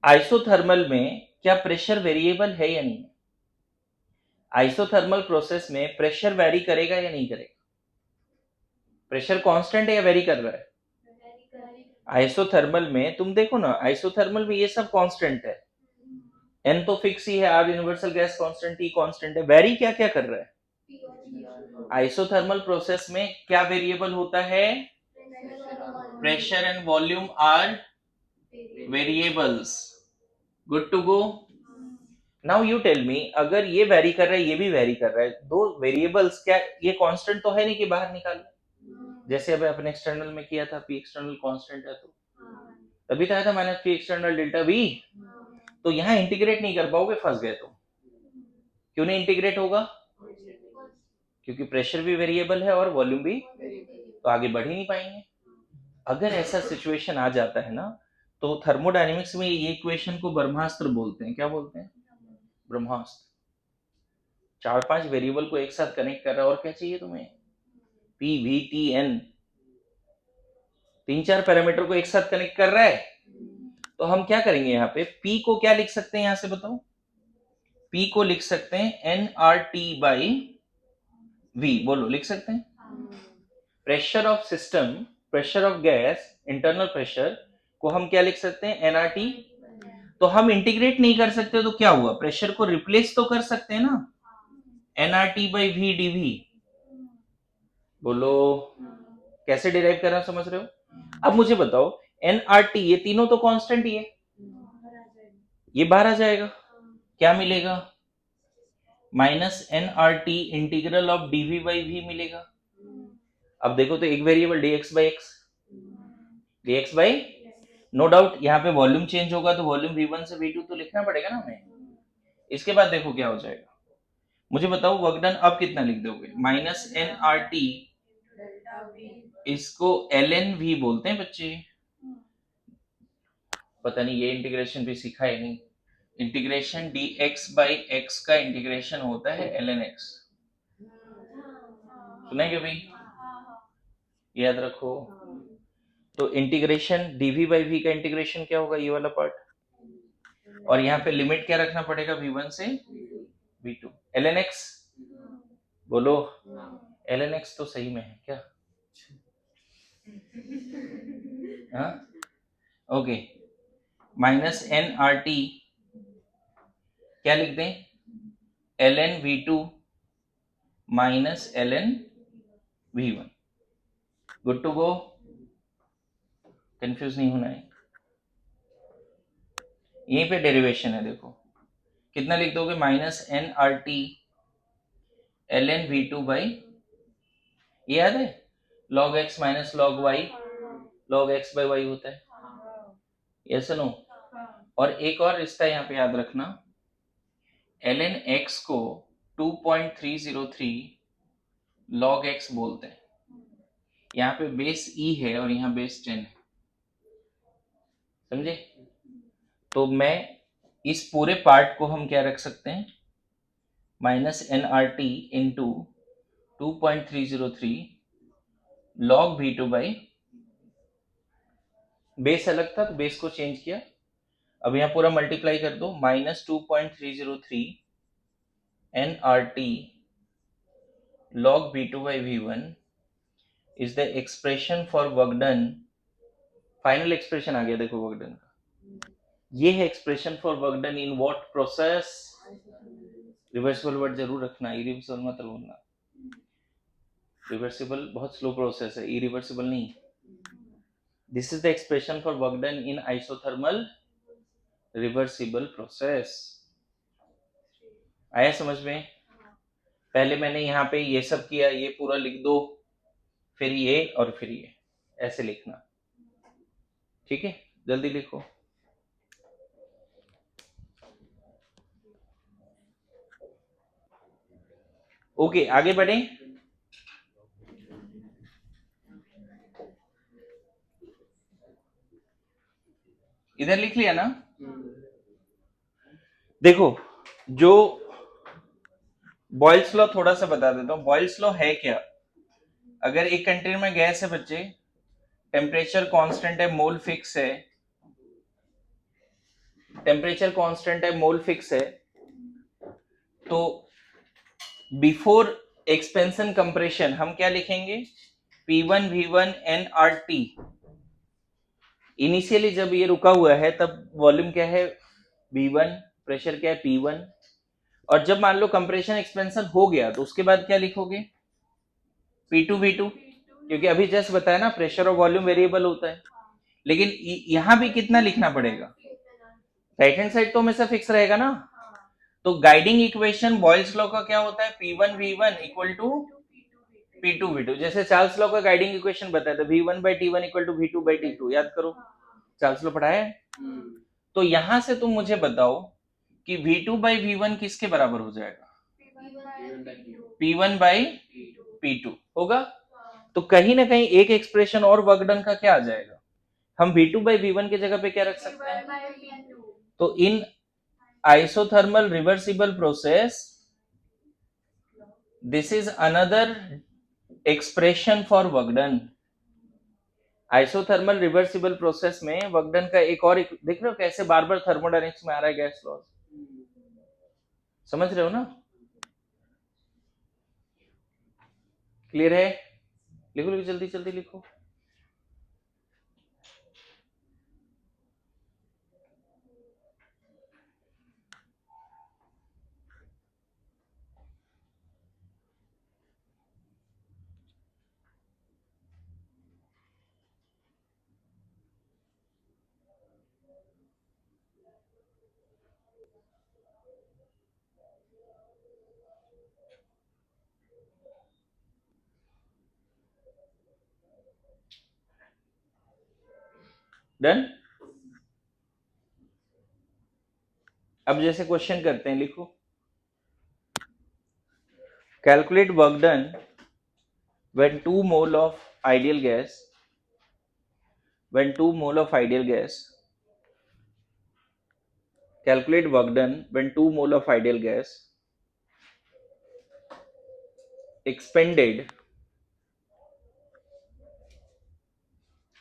आइसोथर्मल में क्या प्रेशर वेरिएबल है या नहीं? आइसोथर्मल प्रोसेस में प्रेशर वेरी करेगा या नहीं करेगा? प्रेशर कांस्टेंट है या वेरी कर रहा है? आइसोथर्मल में तुम देखो ना, आइसोथर्मल में ये सब कांस्टेंट है, एन तो फिक्स ही है, R universal gas constant, T constant है, वेरी क्या क्या कर रहा है? आइसोथर्मल प्रोसेस में क्या वेरिएबल होता है? Pressure and volume are variables. Good to go. Now you tell me, अगर ये वेरी कर रहा है, ये भी वेरी कर रहा है, दो वेरिएबल्स, क्या ये कांस्टेंट तो है नहीं कि बाहर निकाल, जैसे अभी अपने एक्सटर्नल में किया था, पी एक्सटर्नल कांस्टेंट है, तो तभी तो आया था minus P external delta we. तो यहाँ इंटीग्रेट नहीं कर पाओगे, फंस गए तुम। क्यों नहीं इंटीग्रेट होगा? क्योंकि प्रेशर भी वेरिएबल है और वॉल्यूम भी, तो आगे बढ़ ही नहीं पाएंगे। अगर ऐसा सिचुएशन आ जाता है ना, तो थर्मोडायनेमिक्स में ये इक्वेशन को ब्रह्मास्त्र बोलते हैं। क्या बोलते हैं? ब्रह्मास्त्र। 4-5 वेरिएबल को एक साथ कनेक्ट कर रहा है, और क्या चाहिए तुम्हें? P V T N, 3-4 parameter को एक साथ कनेक्ट कर रहा है। तो हम क्या करेंगे यहाँ पे, P को क्या लिख सकते हैं यहाँ से बताओ? P को लिख सकते हैं nRT बाई V। बोलो, लिख सकते हैं? Pressure of system, pressure of gas, internal pressure को हम क्या लिख सकते हैं? nRT। तो हम इंटीग्रेट नहीं कर सकते, तो क्या हुआ, प्रेशर को रिप्लेस तो कर सकते हैं ना, nRT by v dv। बोलो कैसे डिराइव कर रहा हूं, समझ रहे हो। अब मुझे बताओ nRT, ये तीनों तो कांस्टेंट ही है, ये बाहर आ जाएगा, क्या मिलेगा, minus nRT integral of dv by v मिलेगा। अब देखो तो एक variable dx by no doubt यहाँ पे वॉल्यूम चेंज होगा तो वॉल्यूम v1 से v2 तो लिखना पड़ेगा ना हमें। इसके बाद देखो क्या हो जाएगा, मुझे बताओ वर्क डन अब कितना लिख दोगे, माइनस nRT, इसको ln v बोलते हैं बच्चे, पता नहीं ये इंटीग्रेशन भी सीखा है नहीं, इंटीग्रेशन dx by x का इंटीग्रेशन होता है ln x, सुना है क्या भाई, याद रखो। तो इंटीग्रेशन dv by v का इंटीग्रेशन क्या होगा, ये वाला पार्ट, और यहाँ पे लिमिट क्या रखना पड़ेगा, v1 से v2, ln x, बोलो ln x तो सही में है क्या, हाँ ओके, माइनस nRT क्या लिख दें, ln v2 minus ln v1, good to go, confuse नहीं होना है। यहीं पे डेरिवेशन है, देखो कितना लिख दोगे, minus nRT ln v2 by, ये याद है log x minus log y, log x by y होता है, यस नो। और एक और रिश्ता यहाँ पे याद रखना, ln x को 2.303 log x बोलते हैं, यहाँ पे बेस e है और यहाँ बेस 10 है, समझे। तो मैं इस पूरे पार्ट को हम क्या रख सकते हैं, minus nRT into 2.303 log v2 by, base अलग था तो बेस को चेंज किया, अब यहाँ पूरा मल्टीप्लाई कर दो, minus 2.303 nRT log v2 by v1 is the expression for work done, final expression आ गया देखो वर्क डन का, ये है expression for work done in what process, reversible word जरूर रखना, इरिवर्सिबल मत बोलना, रिवर्सिबल बहुत स्लो प्रोसेस है, इरिवर्सिबल नहीं। This is the expression for work done in isothermal reversible process, आया समझ में। पहले मैंने यहाँ पे ये सब किया, ये पूरा लिख दो, फिर ये और फिर ये, ऐसे लिखना, ठीक है, जल्दी लिखो। ओके आगे बढ़े, इधर लिख लिया ना। देखो जो बॉयल्स लॉ थोड़ा सा बता देता हूँ, बॉयल्स लॉ है क्या, अगर एक कंटेनर में गैस है बच्चे, टेम्परेचर कांस्टेंट है, मोल फिक्स है, टेम्परेचर कांस्टेंट है, मोल फिक्स है, तो बिफोर एक्सपेंशन कंप्रेशन हम क्या लिखेंगे, P1 V1 nRT, इनिशियली जब ये रुका हुआ है तब वॉल्यूम क्या है V1, प्रेशर क्या है P1, और जब मान लो कंप्रेशन एक्सपेंशन हो गया तो उसके बाद क्या लिखोगे, P2 V2, क्योंकि अभी जस्ट बताया ना प्रेशर और वॉल्यूम वेरिएबल होता है, लेकिन यहां भी कितना लिखना पड़ेगा, राइट हैंड साइड तो हमेशा फिक्स रहेगा ना, तो गाइडिंग इक्वेशन बॉयल्स लॉ का क्या होता है, P1 V1 equal to P2 V2, जैसे चार्ल्स लॉ का गाइडिंग इक्वेशन बताया था, V1 by T1 equal to V2 by T2, याद करो चार्ल्स लॉ पढ़ाया है। तो यहां से तुम मुझे बताओ कि V2 by V1 किसके बराबर हो जाएगा, P1 by P2 होगा, तो कहीं ना कहीं एक एक्सप्रेशन और वर्क डन का क्या आ जाएगा, हम V2 by V1 की जगह पे क्या रख सकते हैं, तो इन isothermal reversible process this is another expression for work done, isothermal reversible process में वर्क डन का एक और देख रहे हो कैसे बार बार थर्मोडायनेमिक्स में आ रहा है गैस लॉस, समझ रहे हो ना, क्लियर है, लिखो लिखो जल्दी जल्दी लिखो। डन। अब जैसे क्वेश्चन करते हैं, लिखो calculate work done when 2 mole of ideal gas calculate work done when 2 mole of ideal gas expended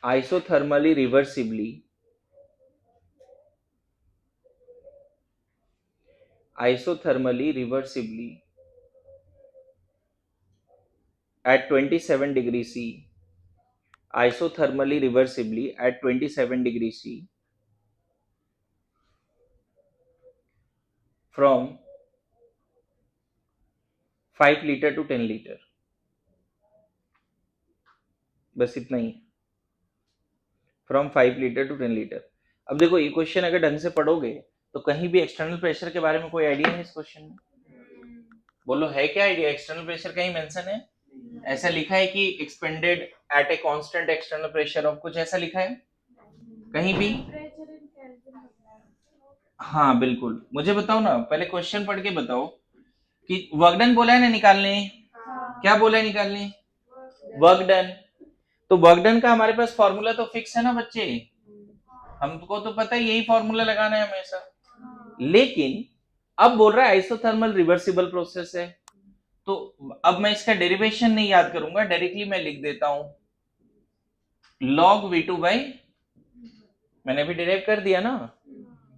isothermally reversibly at 27 degrees C isothermally reversibly at 27 degrees C from 5 liter to 10 liter। बस इतना ही, फ्रॉम 5 लीटर टू 10 लीटर। अब देखो ये क्वेश्चन अगर ढंग से पढ़ोगे तो कहीं भी एक्सटर्नल प्रेशर के बारे में कोई आइडिया है इस क्वेश्चन में? बोलो है क्या आइडिया? एक्सटर्नल प्रेशर कहीं मेंशन है? ऐसा लिखा है कि expanded at a constant external pressure of, कुछ ऐसा लिखा है कहीं भी? हाँ बिल्कुल। मुझे बताओ ना, पहले क्वेश्चन पढ़ के बताओ कि वर्क डन बोला है ना निकालने, क्या बोला है निकालने? Work done. तो वर्क डन का हमारे पास फॉर्मूला तो फिक्स है ना बच्चे, हमको तो पता है यही फॉर्मूला लगाना है हमेशा। लेकिन अब बोल रहा है आइसोथर्मल रिवर्सिबल प्रोसेस है, तो अब मैं इसका डेरिवेशन नहीं याद करूंगा, डायरेक्टली मैं लिख देता हूं log V2 बाई, मैंने अभी डेराइव कर दिया ना।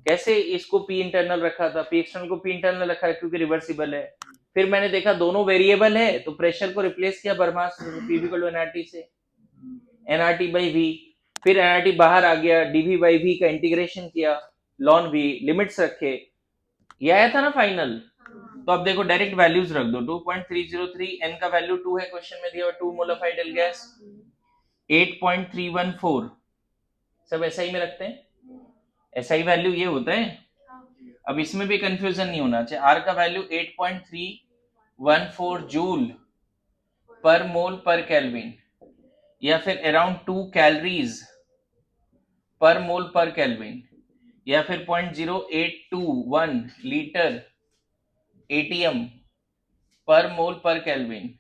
कैसे? इसको P इंटरनल रखा था, P एक्सटर्नल को P इंटरनल रखा है क्योंकि रिवर्सिबल है। फिर मैंने देखा दोनों वेरिएबल है तो प्रेशर को रिप्लेस किया बरमास P इक्वल टू nRT से, nRT बाई V। फिर nRT बाहर आ गया, dV बाई V का इंटीग्रेशन किया, ln V, लिमिट्स रखे, ये आया था ना फाइनल। तो अब देखो डायरेक्ट वैल्यूज रख दो, 2.303, n का वैल्यू 2 है क्वेश्चन में दिया हुआ, 2 मोल ऑफ आइडियल गैस, 8.314 सब एसआई में रखते हैं, एसआई वैल्यू ये होता है। अब इसमें भी कंफ्यूजन नहीं होना चाहिए, आर का वैल्यू 8.314 जूल पर मोल पर केल्विन, या फिर अराउंड 2 कैलोरीज पर मोल पर केल्विन, या फिर 0.0821 लीटर एटीएम पर मोल पर केल्विन,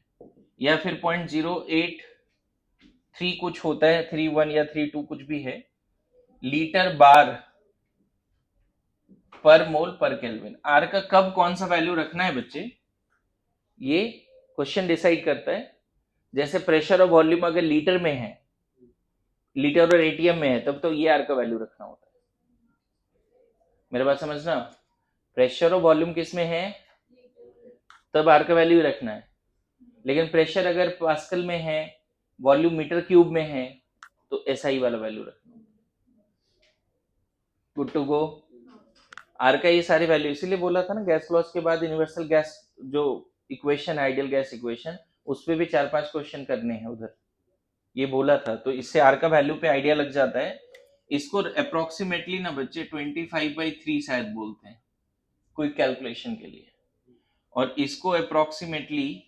या फिर 0.083 कुछ होता है, 31 या 32 कुछ भी है, लीटर बार पर मोल पर केल्विन। आर का कब कौन सा वैल्यू रखना है बच्चे, ये क्वेश्चन डिसाइड करता है। जैसे प्रेशर और वॉल्यूम अगर लीटर में है, लीटर और एटीएम में है, तब तो ये आर का वैल्यू रखना होता है। मेरे बात समझना, प्रेशर और वॉल्यूम किस में है तब आर का वैल्यू रखना है, लेकिन प्रेशर अगर पास्कल में है, वॉल्यूम मीटर क्यूब में है, तो एसआई वाला वैल्यू रखना है। Good to go. आर का ये सारे वैल्यू, इसीलिए बोला था ना गैस लॉस के बाद यूनिवर्सल गैस जो इक्वेशन, आइडियल गैस इक्वेशन, उस पर भी 4-5 क्वेश्चन करने हैं उधर, ये बोला था। तो इससे आर का वैल्यू पे आइडिया लग जाता है। इसको अप्रोक्सीमेटली ना बच्चे 25/3 शायद बोलते हैं क्विक कैलकुलेशन के लिए, और इसको अप्रोक्सीमेटली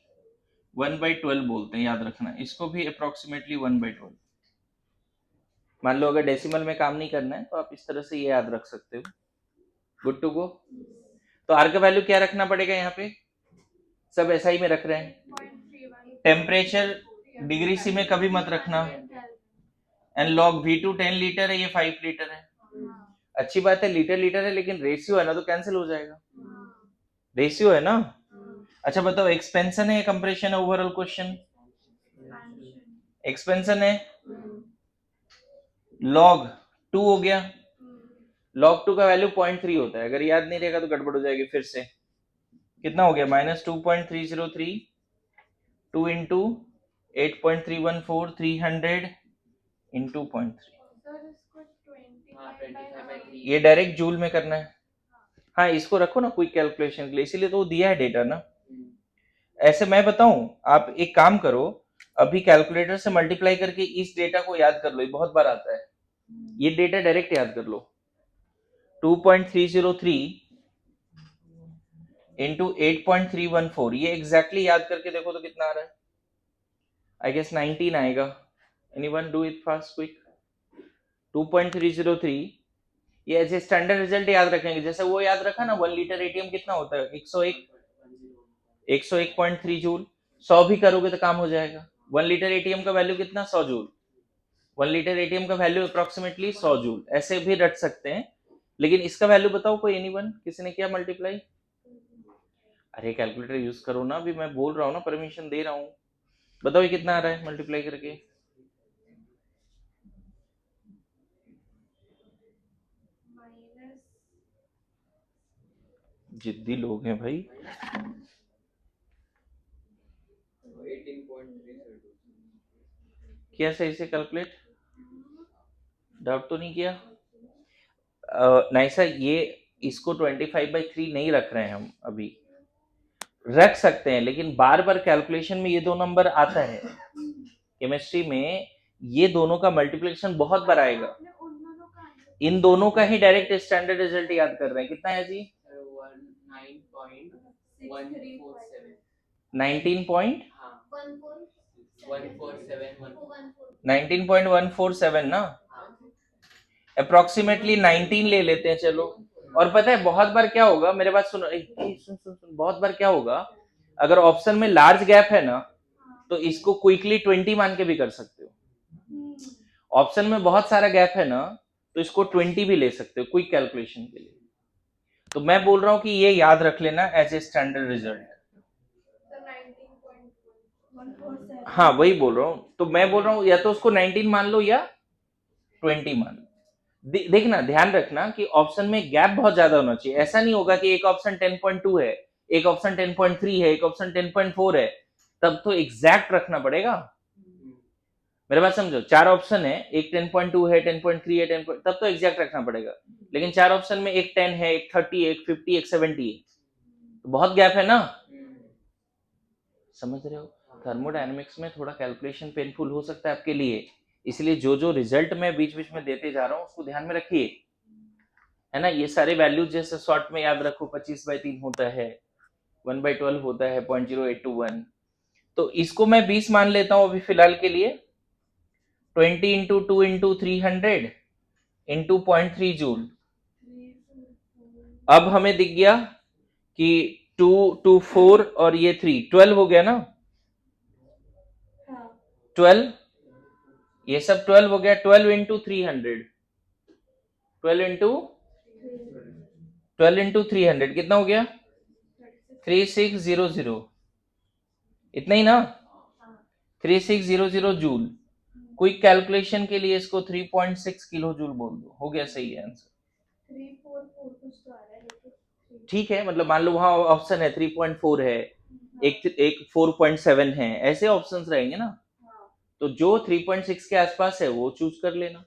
1/12 बोलते हैं, याद रखना। इसको भी अप्रोक्सीमेटली 1/12। मान लो अगर डेसिमल में काम नहीं करना है तो आप इस तरह से ये याद रख सकते हो। Good to go. तो आर का वैल्यू क्या रखना पड़ेगा यहाँ पे, सब एसआई में रख रहे हैं। टेम्परेचर डिग्री सी में कभी मत रखना। एंड लॉग V2 10 लीटर है, ये 5 लीटर है। अच्छी बात है, लीटर लीटर है, लेकिन रेशियो है ना तो कैंसिल हो जाएगा, रेशियो है ना। अच्छा बताओ, एक्सपेंशन है या कंप्रेशन है? ओवरऑल क्वेश्चन एक्सपेंशन है। log 2 हो गया, log 2 का वैल्यू 0.3 होता है, अगर याद नहीं रहेगा तो गड़बड़ हो जाएगी। फिर से कितना हो गया, -2.303, 2 इंटू 8.314, 300 इंटू 0.3, ये डायरेक्ट जूल में करना है। हाँ इसको रखो ना क्विक कैलकुलेशन के लिए, इसीलिए तो दिया है डेटा ना। ऐसे मैं बताऊं, आप एक काम करो, अभी कैलकुलेटर से मल्टीप्लाई करके इस डेटा को याद कर लो, ये बहुत बार आता है, ये डेटा डायरेक्ट याद कर लो। 2.303 इंटू 8.314, ये एग्जैक्टली याद करके देखो तो कितना आ रहा है। आई गेस 19 आएगा। Anyone do it fast quick. 2.303, ये ऐसे स्टैंडर्ड रिजल्ट याद रखेंगे। जैसे वो याद रखा ना 1 लीटर एटीएम कितना होता है, 101.3 जूल। 100 भी करोगे तो काम हो जाएगा। 1 लीटर एटीएम का वैल्यू कितना, 100 जूल। 1 लीटर एटीएम का वैल्यू अप्रोक्सीमेटली 100 जूल, ऐसे भी रट सकते हैं। लेकिन इसका वैल्यू बताओ कोई, एनीवन, किसी ने किया मल्टीप्लाई? अरे कैलकुलेटर यूज करो ना, अभी मैं बोल रहा हूँ ना, परमिशन दे रहा हूँ। बताओ ये कितना आ रहा है मल्टीप्लाई करके। माइनस जिद्दी लोग हैं भाई। 18.3 क्या सही से कैलकुलेट, डाउट तो नहीं किया? नहीं सर, ये इसको 25/3 नहीं रख रहे हैं हम अभी, रख सकते हैं, लेकिन बार बार कैलकुलेशन में ये दो नंबर आता है। केमिस्ट्री में ये दोनों का मल्टीप्लिकेशन बहुत बार आएगा। आपने उन दोनों का आंसर इन दोनों का ही डायरेक्ट स्टैंडर्ड रिजल्ट याद कर रहे हैं। कितना है जी? 19.147 19 पॉइंट हाँ 147 19.147 ना, हाँ अप्रोक्सीमेटली 19 ले लेते हैं चलो। और पता है बहुत बार क्या होगा, मेरे बात सुनो, सुन सुन सुन, बहुत बार क्या होगा, अगर ऑप्शन में लार्ज गैप है ना, तो इसको क्विकली 20 मान के भी कर सकते हो। ऑप्शन में बहुत सारा गैप है ना, तो इसको 20 भी ले सकते हो क्विक कैलकुलेशन के लिए। तो मैं बोल रहा हूं कि ये याद रख लेना एज ए स्टैंडर्ड रिजल्ट। तो 19.147 हाँ वही बोल रहा हूं, तो मैं बोल रहा हूं या तो उसको 19 मान लो या 20 मान लो। देखना, ध्यान रखना कि ऑप्शन में गैप बहुत ज्यादा होना चाहिए। ऐसा नहीं होगा कि एक ऑप्शन 10.2 है, एक ऑप्शन 10.3 है, एक ऑप्शन 10.4 है, तब तो एग्जैक्ट रखना पड़ेगा। मेरे बात समझो, 4 ऑप्शन है, एक 10.2 है, 10.3 है, 10, तब तो एग्जैक्ट रखना पड़ेगा। लेकिन 4 ऑप्शन में एक 10 है, एक 30, एक 50, एक 70 है, तो बहुत गैप है ना। समझ रहे हो? थर्मोडायनेमिक्स में थोड़ा कैलकुलेशन पेनफुल हो सकता है आपके लिए, इसलिए जो जो रिजल्ट मैं बीच बीच में देते जा रहा हूँ उसको ध्यान में रखिए, है ना। ये सारे वैल्यूज जैसे शॉर्ट में याद रखो, 25/3 होता है, 1/12 होता है, 0.0821, तो इसको मैं 20 मान लेता हूं अभी फिलहाल के लिए। 20 इंटू 2 इंटू 300 इंटू 0.3 जूल। अब हमें दिख गया कि 2 2 4 और ये 3 12 हो गया ना, 12, ये सब 12 हो गया। 12 इंटू 300, 12 इंटू 12 इंटू 300 कितना हो गया? 3600, इतना ही ना, 3600 जूल। क्विक कैलकुलेशन के लिए इसको 3.6 किलो जूल बोल दो, हो गया सही आंसर। 344 कुछ तो आ रहा है लेकिन ठीक है, मतलब मान लो वहां ऑप्शन है 3.4 है, एक 4.7 है, ऐसे ऑप्शंस रहेंगे ना, तो जो 3.6 के आसपास है वो चूज कर लेना,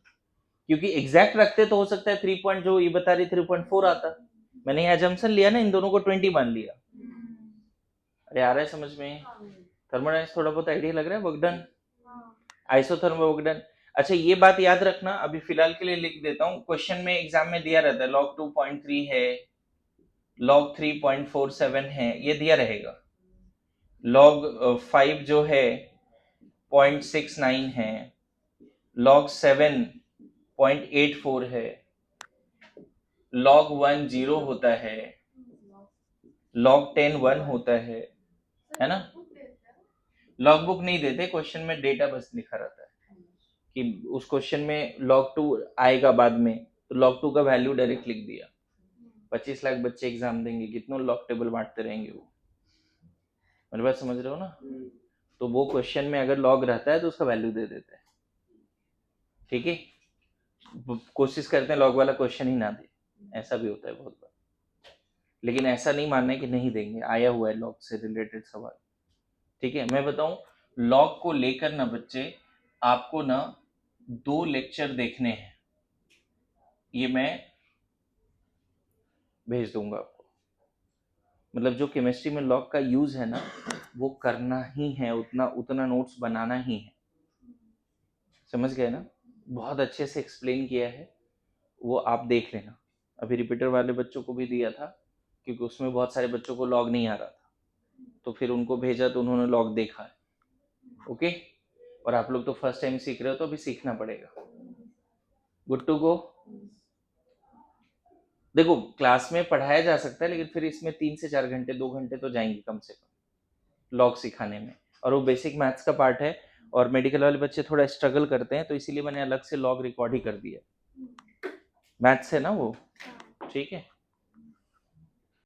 क्योंकि एग्जैक्ट रखते तो हो सकता है 3 पॉइंट जो ये बता रही 3.4 आता। मैंने यहाँ जम्सन लिया ना, इन दोनों को 20 मान लिया। अरे आ रहा है समझ में? थर्मोडायनेमिक्स थोड़ा बहुत आइडिया लग रहा है, वर्कडन, आइसोथर्मल वर्कडन। अच्छा ये बात याद रखना, अभी फिलहाल के लिए लिख देता हूँ, क्वेश्चन में एग्जाम में दिया रहता है लॉग 2.3 है, लॉग 3.47 है, ये दिया रहेगा। लॉग 5 जो है 0.69 है, लॉग 7.84 है, लॉग 1 0 होता है, लॉग 10 1 होता है ना। लॉग बुक नहीं देते, क्वेश्चन में डेटा बस लिखा रहता है कि उस क्वेश्चन में log 2 आएगा बाद में, तो log 2 का वैल्यू डायरेक्ट लिख दिया। 25 लाख बच्चे एग्जाम देंगे, कितनों लॉग टेबल बांटते रहेंगे वो, मेरी बात समझ रहे हो ना। तो वो क्वेश्चन में अगर लॉग रहता है तो उसका वैल्यू दे देते हैं, ठीक है। कोशिश करते हैं लॉग वाला क्वेश्चन ही ना दे, ऐसा भी होता है बहुत बार, लेकिन ऐसा नहीं मानना है कि नहीं देंगे, आया हुआ है लॉग से रिलेटेड सवाल, ठीक है। मैं बताऊं, लॉग को लेकर ना बच्चे, आपको ना 2 लेक्चर देखने हैं, ये मैं भेज दूंगा आपको। मतलब जो केमिस्ट्री में लॉग का यूज है ना, वो करना ही है, उतना उतना नोट्स बनाना ही है, समझ गए ना। बहुत अच्छे से एक्सप्लेन किया है, वो आप देख लेना। अभी रिपीटर वाले बच्चों को भी दिया था, क्योंकि उसमें बहुत सारे बच्चों को लॉग नहीं आ रहा था, तो फिर उनको भेजा तो उन्होंने लॉग देखा है, ओके। और आप लोग तो फर्स्ट टाइम सीख रहे हो, तो अभी सीखना पड़ेगा, गुड टू गो। देखो क्लास में पढ़ाया जा सकता है, लेकिन फिर इसमें 3 से 4 घंटे 2 घंटे तो जाएंगे कम से कम लॉग सिखाने में, और वो बेसिक मैथ्स का पार्ट है, और मेडिकल वाले बच्चे थोड़ा स्ट्रगल करते हैं, तो इसीलिए मैंने अलग से लॉग रिकॉर्ड ही कर दिया। मैथ्स है ना वो, हाँ। ठीक है।